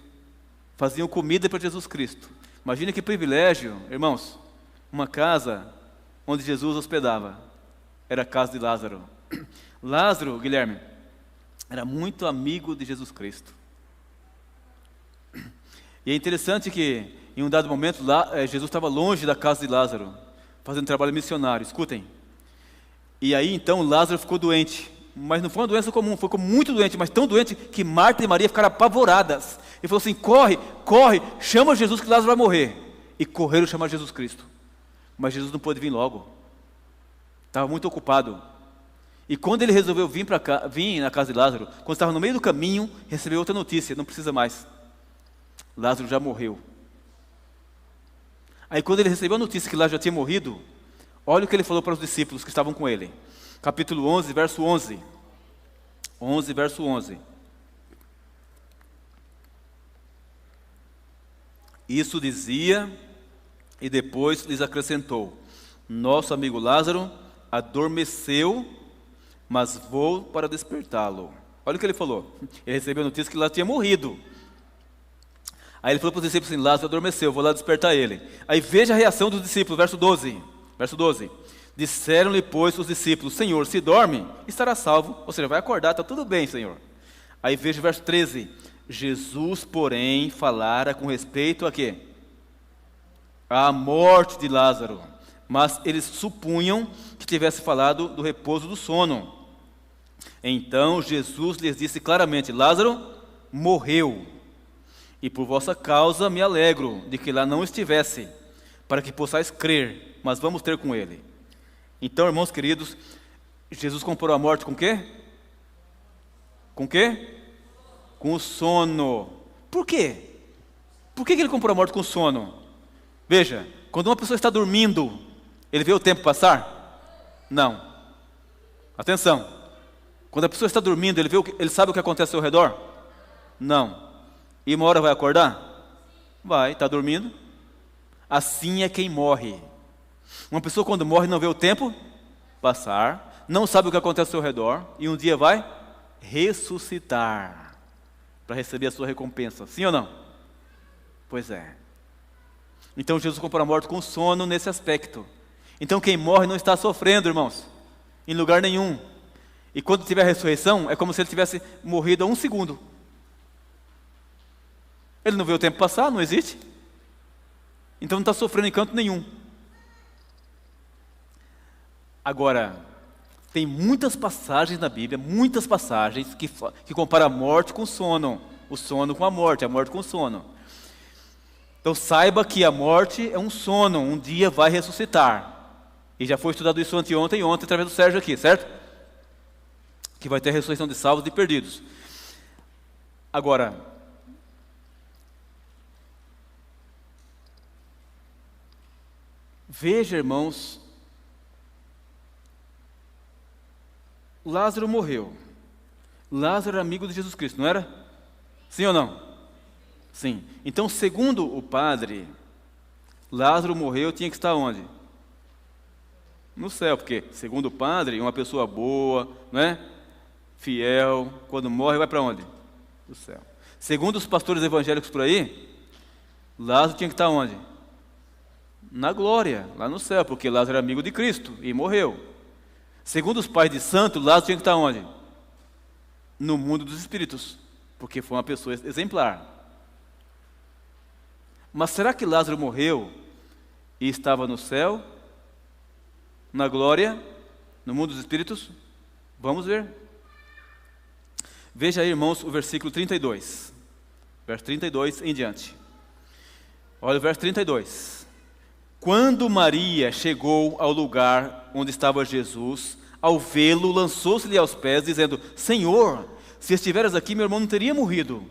faziam comida para Jesus Cristo. Imagine que privilégio, irmãos, uma casa onde Jesus hospedava, era a casa de Lázaro. Lázaro, Guilherme, era muito amigo de Jesus Cristo. E é interessante que, em um dado momento, Jesus estava longe da casa de Lázaro, fazendo trabalho missionário. Escutem. E aí, então, Lázaro ficou doente. Mas não foi uma doença comum, ficou muito doente, mas tão doente que Marta e Maria ficaram apavoradas. E falou assim: corre, corre, chama Jesus que Lázaro vai morrer. E correram chamar Jesus Cristo. Mas Jesus não pôde vir logo. Estava muito ocupado. E quando ele resolveu vir na casa de Lázaro, quando estava no meio do caminho, recebeu outra notícia: não precisa mais. Lázaro já morreu. Aí quando ele recebeu a notícia que Lázaro já tinha morrido, olha o que ele falou para os discípulos que estavam com ele. Capítulo 11, verso 11. 11, verso 11. Isso dizia e depois lhes acrescentou: nosso amigo Lázaro adormeceu, mas vou para despertá-lo. Olha o que ele falou. Ele recebeu a notícia que Lázaro tinha morrido. Aí ele falou para os discípulos assim: Lázaro adormeceu, vou lá despertar ele. Aí veja a reação dos discípulos, verso 12. Verso 12. Disseram-lhe, pois, os discípulos: Senhor, se dorme, estará salvo. Ou seja, vai acordar, está tudo bem, Senhor. Aí veja o verso 13. Jesus, porém, falara com respeito a quê? À morte de Lázaro. Mas eles supunham que tivesse falado do repouso do sono. Então Jesus lhes disse claramente: Lázaro morreu. E por vossa causa me alegro de que lá não estivesse, para que possais crer, mas vamos ter com ele. Então, irmãos queridos, Jesus comparou a morte com o quê? Com o quê? Com o sono. Por quê? Por que ele comparou a morte com o sono? Veja, quando uma pessoa está dormindo, ele vê o tempo passar? Não. Atenção. Quando a pessoa está dormindo, ele sabe o que acontece ao redor? Não. E uma hora vai acordar? Vai, está dormindo. Assim é quem morre. Uma pessoa quando morre não vê o tempo passar, não sabe o que acontece ao seu redor, e um dia vai ressuscitar para receber a sua recompensa. Sim ou não? Pois é. Então Jesus compara a morte com o sono nesse aspecto. Então quem morre não está sofrendo, irmãos, em lugar nenhum. E quando tiver a ressurreição, é como se ele tivesse morrido há 1 segundo. Ele não vê o tempo passar, não existe. Então não está sofrendo em canto nenhum. Agora, tem muitas passagens na Bíblia, muitas passagens que comparam a morte com o sono com a morte com o sono. Então saiba que a morte é um sono, um dia vai ressuscitar. E já foi estudado isso ontem, através do Sérgio aqui, certo? Que vai ter a ressurreição de salvos e perdidos. Agora, veja, irmãos, Lázaro morreu. Lázaro era amigo de Jesus Cristo, não era? Sim ou não? Sim. Então, segundo o padre, Lázaro morreu, tinha que estar onde? No céu, porque, segundo o padre, uma pessoa boa, não é? Fiel, quando morre, vai para onde? No céu. Segundo os pastores evangélicos por aí, Lázaro tinha que estar onde? Na glória, lá no céu, porque Lázaro era amigo de Cristo e morreu. Segundo os pais de santo, Lázaro tinha que estar onde? No mundo dos espíritos, porque foi uma pessoa exemplar. Mas será que Lázaro morreu e estava no céu, na glória No mundo dos espíritos? Vamos ver. Veja aí, irmãos, o versículo 32. Verso 32 em diante. Olha o verso 32. Quando Maria chegou ao lugar onde estava Jesus, ao vê-lo, lançou-se-lhe aos pés, dizendo: Senhor, se estiveras aqui, meu irmão não teria morrido.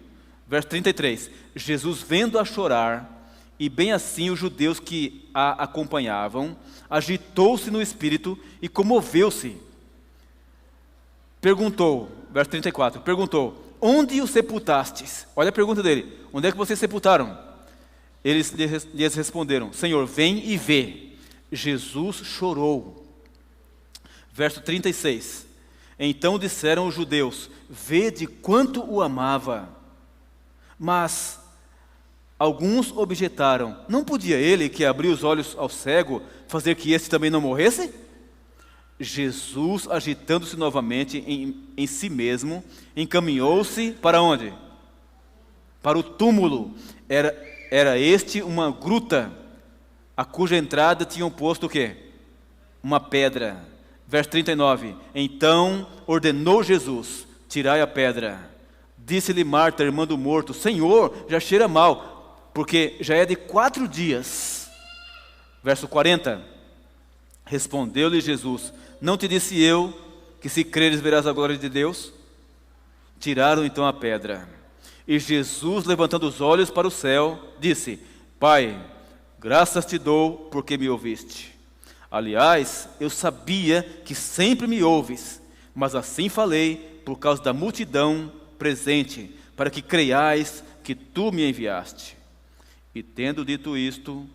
Verso 33. Jesus, vendo-a chorar, e bem assim os judeus que a acompanhavam, agitou-se no espírito e comoveu-se. Perguntou, verso 34, perguntou: onde o sepultastes? Olha a pergunta dele: onde é que vocês sepultaram? Eles lhes responderam: Senhor, vem e vê. Jesus chorou. Verso 36. Então disseram os judeus: vede quanto o amava. Mas alguns objetaram: não podia ele, que abriu os olhos ao cego, fazer que esse também não morresse? Jesus, agitando-se novamente em si mesmo, encaminhou-se para onde? Para o túmulo. Era este uma gruta, a cuja entrada tinham posto o quê? Uma pedra. Verso 39. Então ordenou Jesus: tirai a pedra. Disse-lhe Marta, irmã do morto: Senhor, já cheira mal, porque já é de 4 dias. Verso 40. Respondeu-lhe Jesus: não te disse eu que se creres verás a glória de Deus? Tiraram então a pedra. E Jesus, levantando os olhos para o céu, disse: Pai, graças te dou porque me ouviste. Aliás, eu sabia que sempre me ouves, mas assim falei por causa da multidão presente, para que creiais que tu me enviaste. E tendo dito isto,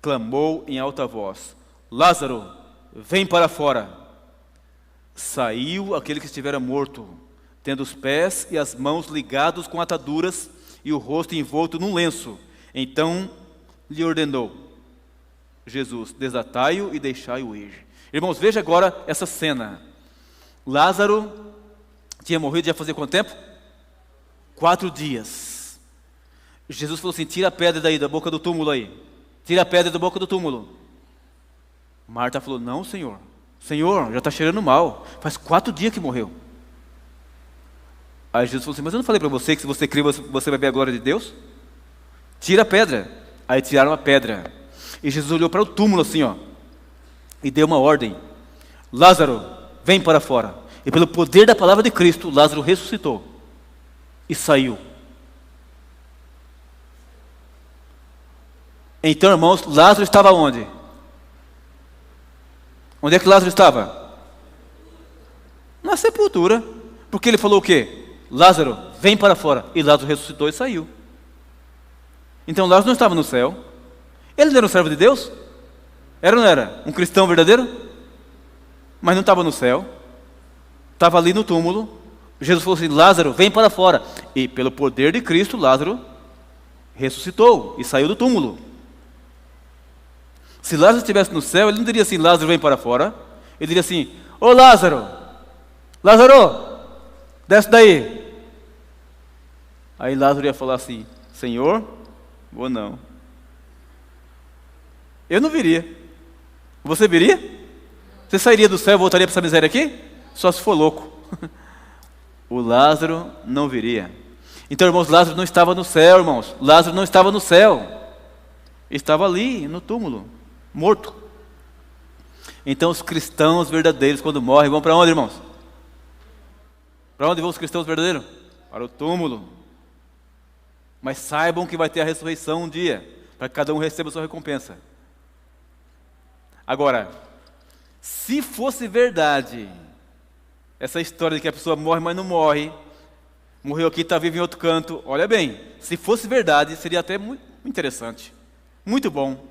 clamou em alta voz: Lázaro, vem para fora. Saiu aquele que estivera morto, tendo os pés e as mãos ligados com ataduras e o rosto envolto num lenço. Então lhe ordenou Jesus: desatai-o e deixai-o ir. Irmãos, veja agora essa cena. Lázaro tinha morrido já fazia quanto tempo? 4 dias. Jesus falou assim: tira a pedra daí, da boca do túmulo aí. Tira a pedra da boca do túmulo. Marta falou: não, Senhor, já está cheirando mal, faz 4 dias que morreu. Aí Jesus falou assim: mas eu não falei para você que se você crer, você vai ver a glória de Deus? Tira a pedra. Aí tiraram a pedra. E Jesus olhou para o túmulo assim, ó, e deu uma ordem: Lázaro, vem para fora. E pelo poder da palavra de Cristo, Lázaro ressuscitou e saiu. Então, irmãos, Lázaro estava onde? Onde é que Lázaro estava? Na sepultura. Porque ele falou o quê? Lázaro, vem para fora. E Lázaro ressuscitou e saiu. Então Lázaro não estava no céu. Ele não era um servo de Deus? Era ou não era? Um cristão verdadeiro? Mas não estava no céu. Estava ali no túmulo. Jesus falou assim: Lázaro, vem para fora. E pelo poder de Cristo, Lázaro ressuscitou e saiu do túmulo. Se Lázaro estivesse no céu, ele não diria assim: Lázaro, vem para fora. Ele diria assim: ô Lázaro, desce daí. Aí Lázaro ia falar assim: Senhor, vou não. Eu não viria. Você viria? Você sairia do céu e voltaria para essa miséria aqui? Só se for louco. O Lázaro não viria. Então, irmãos, Lázaro não estava no céu, irmãos. Lázaro não estava no céu. Estava ali, no túmulo, morto. Então, os cristãos verdadeiros, quando morrem, vão para onde, irmãos? Para onde vão os cristãos verdadeiros? Para o túmulo. Mas saibam que vai ter a ressurreição um dia, para que cada um receba a sua recompensa. Agora, se fosse verdade essa história de que a pessoa morre, mas não morre, morreu aqui e está vivo em outro canto, olha bem, se fosse verdade, seria até muito interessante, muito bom.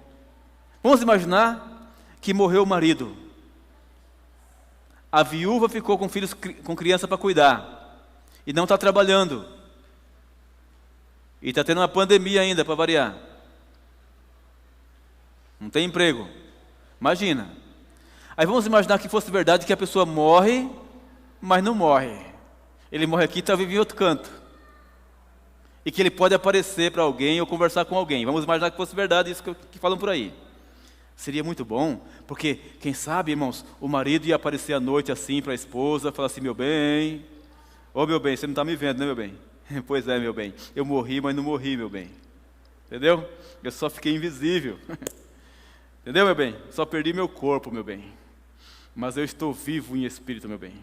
Vamos imaginar que morreu o marido, a viúva ficou com filhos, com criança para cuidar, e não está trabalhando, e está tendo uma pandemia ainda, para variar, não tem emprego. Imagina. Aí vamos imaginar que fosse verdade que a pessoa morre, mas não morre. Ele morre aqui e está vivo em outro canto. E que ele pode aparecer para alguém ou conversar com alguém. Vamos imaginar que fosse verdade isso que falam por aí. Seria muito bom, porque, quem sabe, irmãos, o marido ia aparecer à noite assim para a esposa, falar assim: meu bem, ô meu bem, você não está me vendo, né, meu bem? Pois é, meu bem, eu morri, mas não morri, meu bem. Entendeu? Eu só fiquei invisível. Entendeu, meu bem? Só perdi meu corpo, meu bem. Mas eu estou vivo em espírito, meu bem.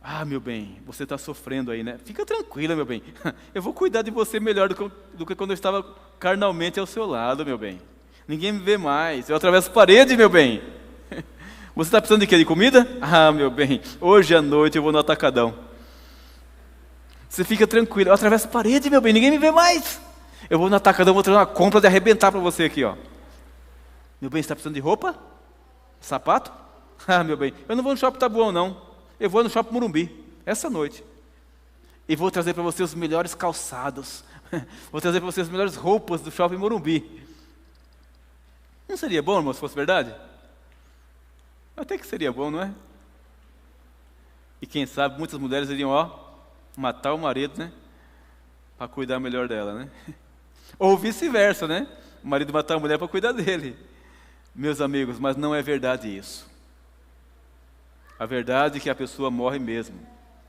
Ah, meu bem, você está sofrendo aí, né? Fica tranquila, meu bem. Eu vou cuidar de você melhor do que quando eu estava carnalmente ao seu lado, meu bem. Ninguém me vê mais. Eu atravesso parede, meu bem. Você está precisando de quê? De comida? Ah, meu bem, hoje à noite eu vou no atacadão. Você fica tranquilo. Eu atravesso parede, meu bem. Ninguém me vê mais. Eu vou no atacadão, vou trazer uma compra de arrebentar para você aqui, ó. Meu bem, você está precisando de roupa? Sapato? Ah, meu bem, eu não vou no Shopping Taboão, não. Eu vou no Shopping Morumbi, essa noite. E vou trazer para você os melhores calçados. Vou trazer para você as melhores roupas do Shopping Morumbi. Não seria bom, irmão, se fosse verdade? Até que seria bom, não é? E quem sabe, muitas mulheres iriam, matar o marido, né? Para cuidar melhor dela, né? Ou vice-versa, né? O marido matar a mulher para cuidar dele. Meus amigos, mas não é verdade isso. A verdade é que a pessoa morre mesmo.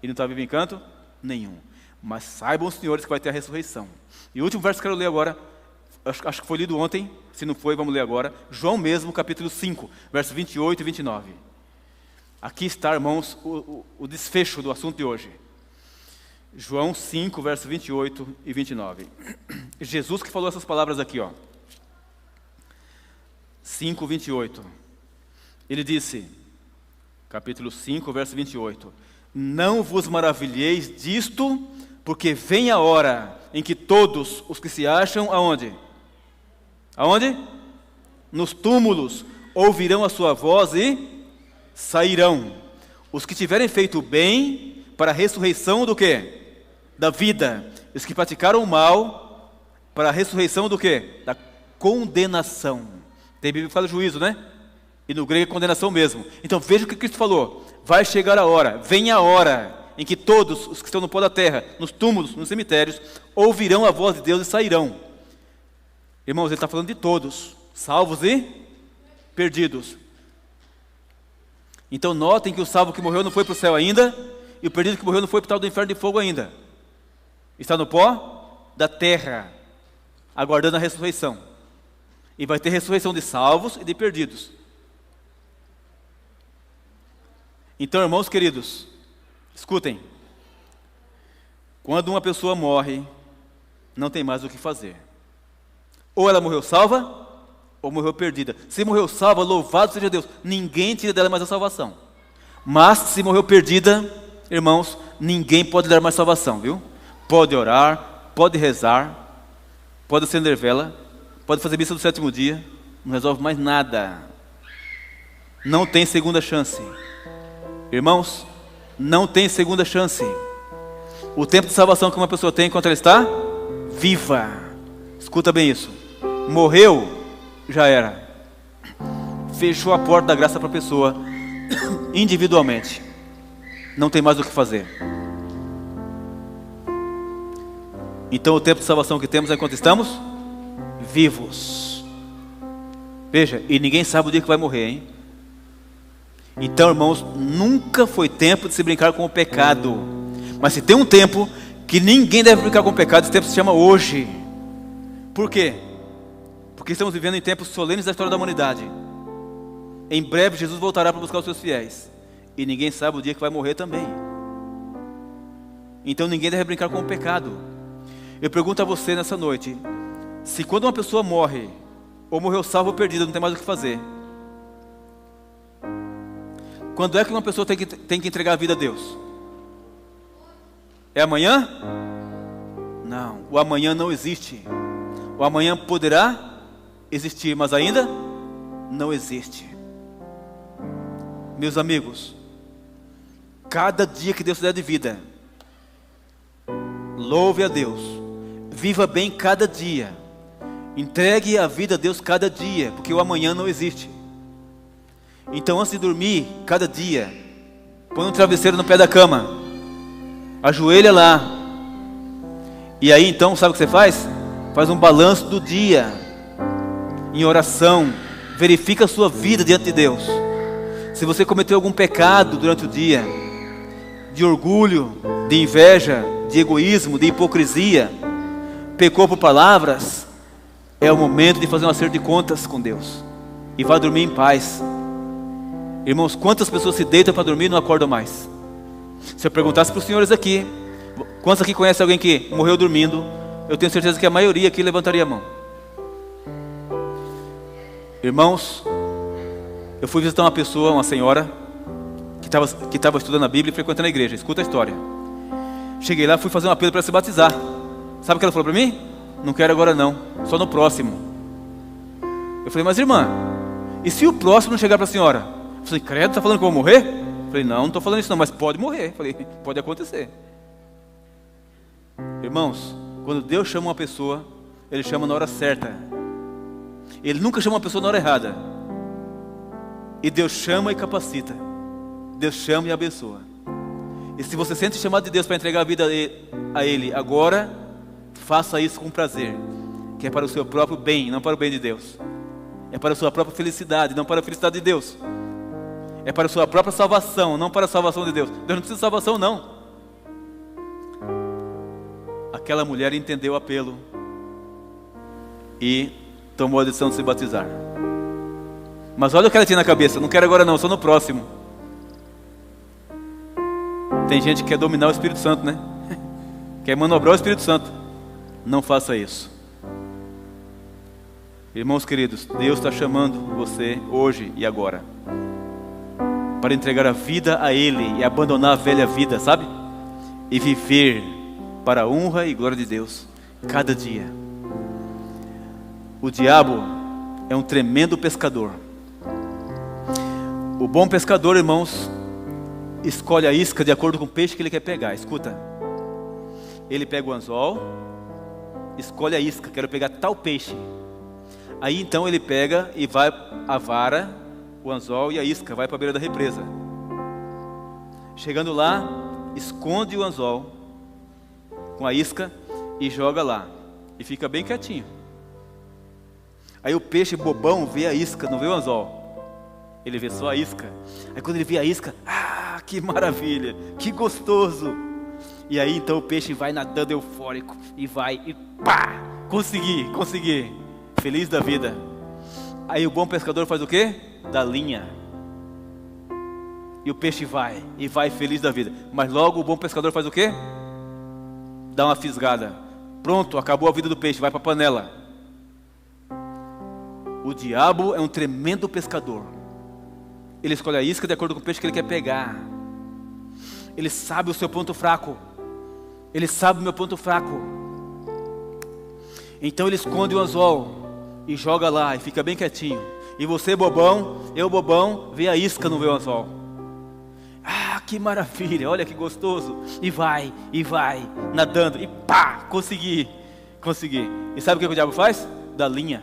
E não está vivo em canto nenhum. Mas saibam os senhores que vai ter a ressurreição. E o último verso que eu quero ler agora, acho que foi lido ontem, se não foi, vamos ler agora. João mesmo, capítulo 5, versos 28 e 29. Aqui está, irmãos, o desfecho do assunto de hoje. João 5, versos 28 e 29. Jesus que falou essas palavras aqui, 5, 28. Ele disse, capítulo 5, verso 28. Não vos maravilheis disto, porque vem a hora em que todos os que se acham, aonde? Aonde? Nos túmulos, ouvirão a sua voz e sairão. Os que tiverem feito o bem, para a ressurreição do quê? Da vida. Os que praticaram o mal, para a ressurreição do quê? Da condenação. Tem Bíblia que fala juízo, né? E no grego é condenação mesmo. Então veja o que Cristo falou. Vai chegar a hora, vem a hora, em que todos os que estão no pó da terra, nos túmulos, nos cemitérios, ouvirão a voz de Deus e sairão. Irmãos, ele está falando de todos, salvos e perdidos. Então notem que o salvo que morreu não foi para o céu ainda, e o perdido que morreu não foi para o tal do inferno de fogo ainda. Está no pó da terra, aguardando a ressurreição. E vai ter ressurreição de salvos e de perdidos. Então, irmãos queridos, escutem. Quando uma pessoa morre, não tem mais o que fazer. Ou ela morreu salva, ou morreu perdida. Se morreu salva, louvado seja Deus. Ninguém tira dela mais a salvação. Mas se morreu perdida, irmãos, ninguém pode dar mais salvação, viu? Pode orar, pode rezar, pode acender vela, pode fazer missa do sétimo dia, não resolve mais nada. Não tem segunda chance. Irmãos, não tem segunda chance. O tempo de salvação que uma pessoa tem enquanto ela está viva. Escuta bem isso. Morreu, já era. Fechou a porta da graça para a pessoa individualmente. Não tem mais o que fazer. Então o tempo de salvação que temos é enquanto estamos vivos. Veja, e ninguém sabe o dia que vai morrer, hein? Então, irmãos, nunca foi tempo de se brincar com o pecado. Mas se tem um tempo que ninguém deve brincar com o pecado, esse tempo se chama hoje. Por quê? Porque estamos vivendo em tempos solenes da história da humanidade. Em breve Jesus voltará para buscar os seus fiéis. E ninguém sabe o dia que vai morrer também. Então ninguém deve brincar com o pecado. Eu pergunto a você nessa noite, se quando uma pessoa morre, ou morreu salva ou perdida, não tem mais o que fazer, quando é que uma pessoa tem que entregar a vida a Deus? É amanhã? Não, o amanhã não existe. O amanhã poderá existir, mas ainda não existe. Meus amigos, cada dia que Deus te der de vida, louve a Deus, viva bem cada dia, entregue a vida a Deus cada dia, porque o amanhã não existe. Então antes de dormir, cada dia, põe um travesseiro no pé da cama, ajoelha lá, e aí então, sabe o que você faz? Faz um balanço do dia, em oração, Verifica a sua vida diante de Deus. Se você cometeu algum pecado durante o dia, de orgulho, de inveja, de egoísmo, de hipocrisia, pecou por palavras, é o momento de fazer um acerto de contas com Deus. E vá dormir em paz. Irmãos, quantas pessoas se deitam para dormir e não acordam mais? Se eu perguntasse para os senhores aqui, quantos aqui conhecem alguém que morreu dormindo? Eu tenho certeza que a maioria aqui levantaria a mão. Irmãos, eu fui visitar uma pessoa, uma senhora, que estava estudando a Bíblia e frequentando a igreja. Escuta a história. Cheguei lá, fui fazer um apelo para se batizar. Sabe o que ela falou para mim? Não quero agora não, só no próximo. Eu falei, mas irmã, e se o próximo não chegar para a senhora? Eu falei, credo, está falando que eu vou morrer? Eu falei, não estou falando isso não, mas pode morrer. Eu falei, pode acontecer. Irmãos, quando Deus chama uma pessoa, Ele chama na hora certa. Ele nunca chama uma pessoa na hora errada. E Deus chama e capacita. Deus chama e abençoa. E se você sente chamado de Deus para entregar a vida a Ele agora, faça isso com prazer, que é para o seu próprio bem, não para o bem de Deus. É para a sua própria felicidade, não para a felicidade de Deus. É para a sua própria salvação, não para a salvação de Deus. Deus não precisa de salvação, não. Aquela mulher entendeu o apelo e tomou a decisão de se batizar. Mas olha o que ela tinha na cabeça, não quero agora não, só no próximo. Tem gente que quer dominar o Espírito Santo, né? Quer manobrar o Espírito Santo. Não faça isso. Irmãos queridos, Deus está chamando você hoje e agora para entregar a vida a Ele e abandonar a velha vida, sabe? E viver para a honra e glória de Deus cada dia. O diabo é um tremendo pescador. O bom pescador, irmãos, escolhe a isca de acordo com o peixe que ele quer pegar. Escuta, ele pega o anzol, escolhe a isca, quero pegar tal peixe. Aí então ele pega e vai a vara, o anzol e a isca, vai para a beira da represa. Chegando lá, esconde o anzol com a isca e joga lá. E fica bem quietinho. Aí o peixe bobão vê a isca, não vê o anzol. Ele vê só a isca. Aí quando ele vê a isca, que maravilha, que gostoso. E aí então o peixe vai nadando eufórico e vai e pá, consegui, feliz da vida. Aí o bom pescador faz o quê? Dá linha. E o peixe vai e vai feliz da vida. Mas logo o bom pescador faz o quê? Dá uma fisgada. Pronto, acabou a vida do peixe, vai para a panela. O diabo é um tremendo pescador. Ele escolhe a isca de acordo com o peixe que ele quer pegar. Ele sabe o seu ponto fraco. Ele sabe o meu ponto fraco. Então ele esconde o anzol e joga lá e fica bem quietinho. E você bobão, eu bobão, vê a isca, não vê o anzol. Que maravilha, olha que gostoso. E vai, nadando. E pá, consegui. E sabe o que o diabo faz? Dá linha.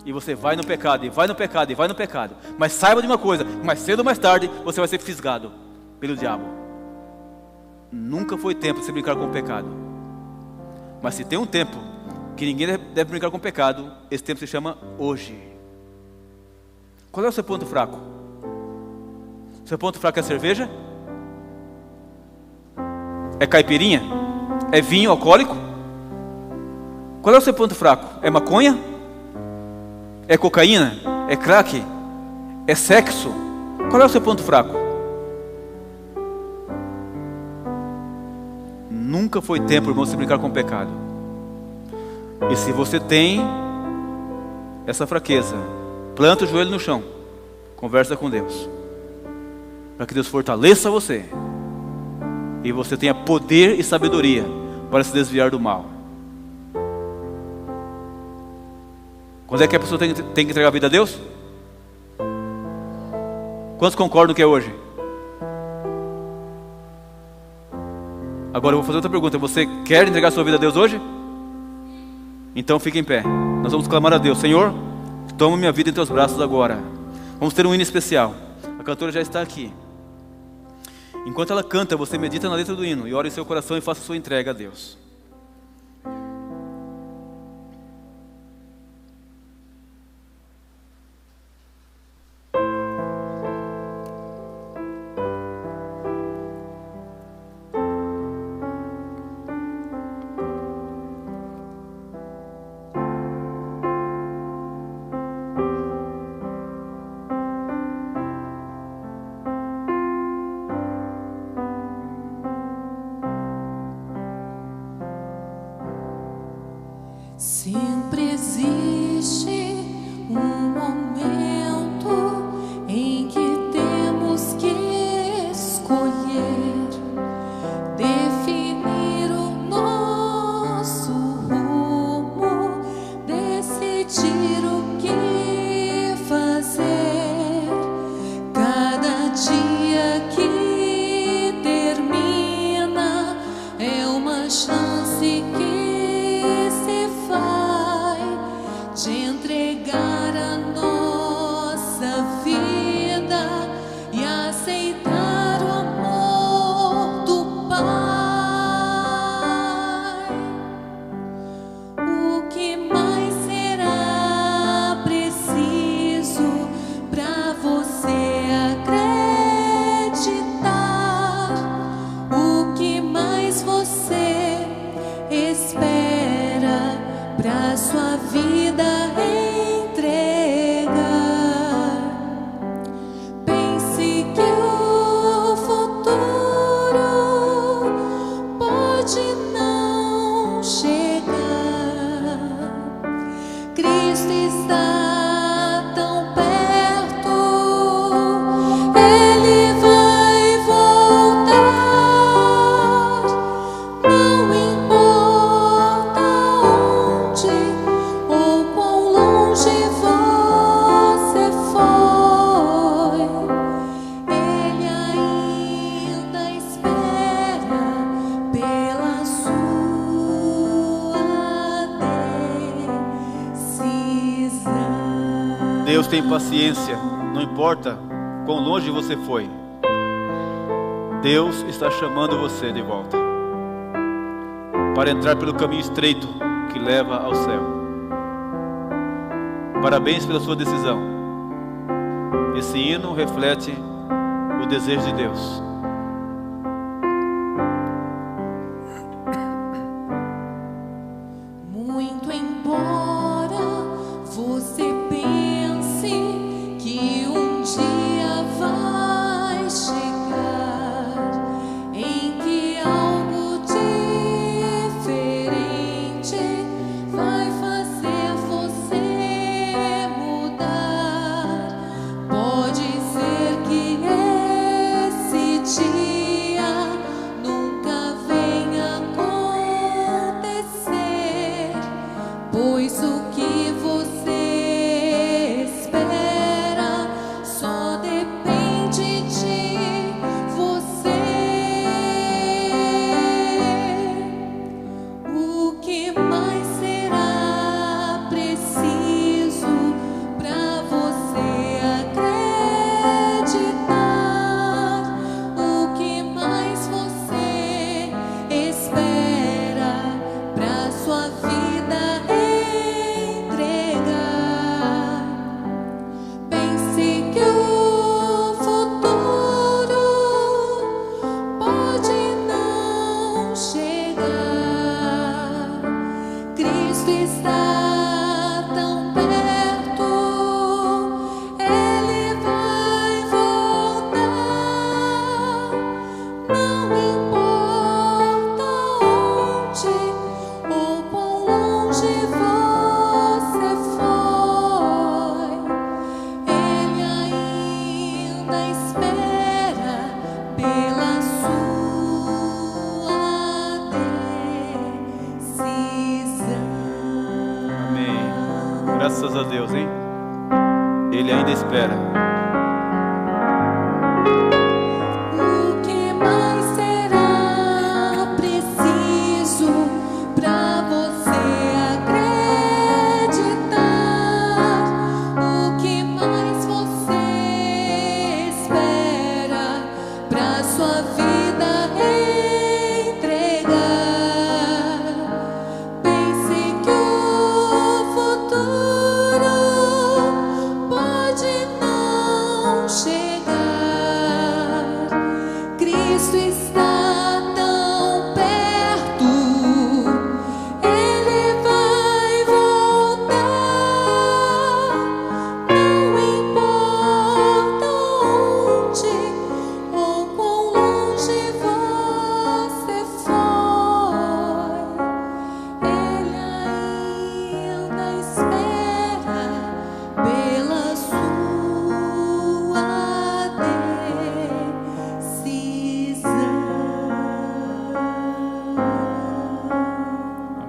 E você vai no pecado, e vai no pecado. Mas saiba de uma coisa, mais cedo ou mais tarde, você vai ser fisgado pelo diabo. Nunca foi tempo de se brincar com o pecado. Mas se tem um tempo que ninguém deve brincar com o pecado, esse tempo se chama hoje. Qual é o seu ponto fraco? Seu ponto fraco é a cerveja? É caipirinha? É vinho alcoólico? Qual é o seu ponto fraco? É maconha? É cocaína? É crack? É sexo? Qual é o seu ponto fraco? Nunca foi tempo, irmão, de se brincar com o pecado. E se você tem essa fraqueza, planta o joelho no chão, conversa com Deus, para que Deus fortaleça você e você tenha poder e sabedoria para se desviar do mal. Quando é que a pessoa tem que entregar a vida a Deus? Quantos concordam que é hoje? Agora eu vou fazer outra pergunta. Você quer entregar sua vida a Deus hoje? Então fique em pé. Nós vamos clamar a Deus. Senhor, toma minha vida em teus braços agora. Vamos ter um hino especial. A cantora já está aqui. Enquanto ela canta, você medita na letra do hino e ora em seu coração e faça sua entrega a Deus. Sempre existe um momento em que temos que escolher, definir o nosso rumo, decidir o que fazer. Cada dia que termina é uma chance que de entregar a nossa vida e aceitar o amor do Pai. O que mais será preciso para você acreditar? O que mais você espera para sua vida entregar? Pense que o futuro pode não chegar. Cristo está tão perto, Ele vai voltar. Não importa onde ou quão longe você foi, Ele ainda espera pela sua decisão. Deus tem paciência, não importa quão longe você foi. Deus está chamando você de volta para entrar pelo caminho estreito que leva ao céu. Parabéns pela sua decisão. Esse hino reflete o desejo de Deus. Muito embora você pense que um dia vai chegar em que algo diferente vai fazer você mudar, pode ser que esse dia nunca venha acontecer, pois o que você espera só depende de você. O que mais será preciso para você acreditar? O que mais você espera para sua vida entregar? Pense que o futuro pode não chegar. Cristo está tão perto, Ele vai voltar. Não importa onde ou quão longe você foi, Ele ainda espera pela sua decisão. Amém. Graças a Deus, hein? Ele ainda espera. O que mais será preciso para você acreditar? O que mais você espera para sua vida entregar? Pense que o futuro pode não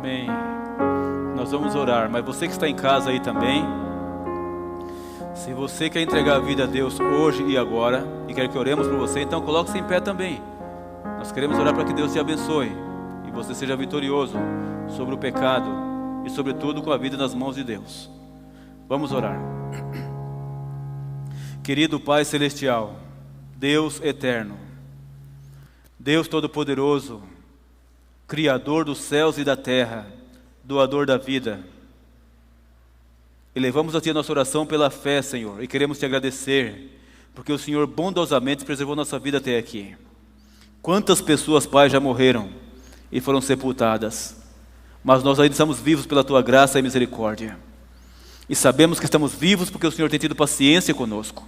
Amém. Nós vamos orar, mas você que está em casa aí também, se você quer entregar a vida a Deus hoje e agora, e quer que oremos por você, então coloque-se em pé também. Nós queremos orar para que Deus te abençoe, e você seja vitorioso sobre o pecado, e sobretudo com a vida nas mãos de Deus. Vamos orar. Querido Pai Celestial, Deus eterno, Deus Todo-Poderoso, Criador dos céus e da terra, doador da vida, elevamos a Ti a nossa oração pela fé, Senhor, e queremos Te agradecer, porque o Senhor bondosamente preservou nossa vida até aqui. Quantas pessoas, Pai, já morreram e foram sepultadas, mas nós ainda estamos vivos pela Tua graça e misericórdia, e sabemos que estamos vivos porque o Senhor tem tido paciência conosco,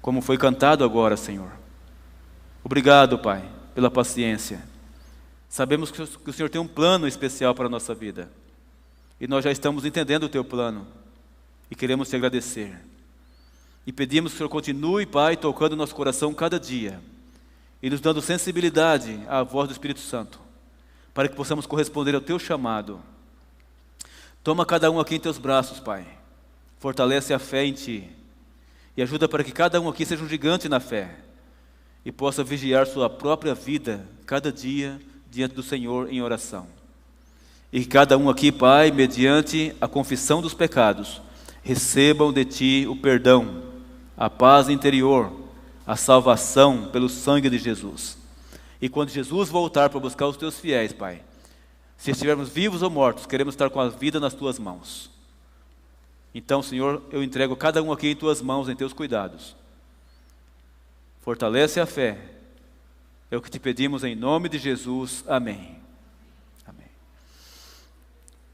como foi cantado agora, Senhor. Obrigado, Pai, pela paciência. Sabemos que o Senhor tem um plano especial para a nossa vida, e nós já estamos entendendo o Teu plano, e queremos Te agradecer. E pedimos que o Senhor continue, Pai, tocando nosso coração cada dia, e nos dando sensibilidade à voz do Espírito Santo, para que possamos corresponder ao Teu chamado. Toma cada um aqui em Teus braços, Pai, fortalece a fé em Ti, e ajuda para que cada um aqui seja um gigante na fé, e possa vigiar sua própria vida, cada dia, diante do Senhor em oração. E que cada um aqui, Pai, mediante a confissão dos pecados, recebam de Ti o perdão, a paz interior, a salvação pelo sangue de Jesus. E quando Jesus voltar para buscar os Teus fiéis, Pai, se estivermos vivos ou mortos, queremos estar com a vida nas Tuas mãos. Então, Senhor, eu entrego cada um aqui em Tuas mãos, em Teus cuidados. Fortalece a fé. É o que Te pedimos em nome de Jesus. Amém.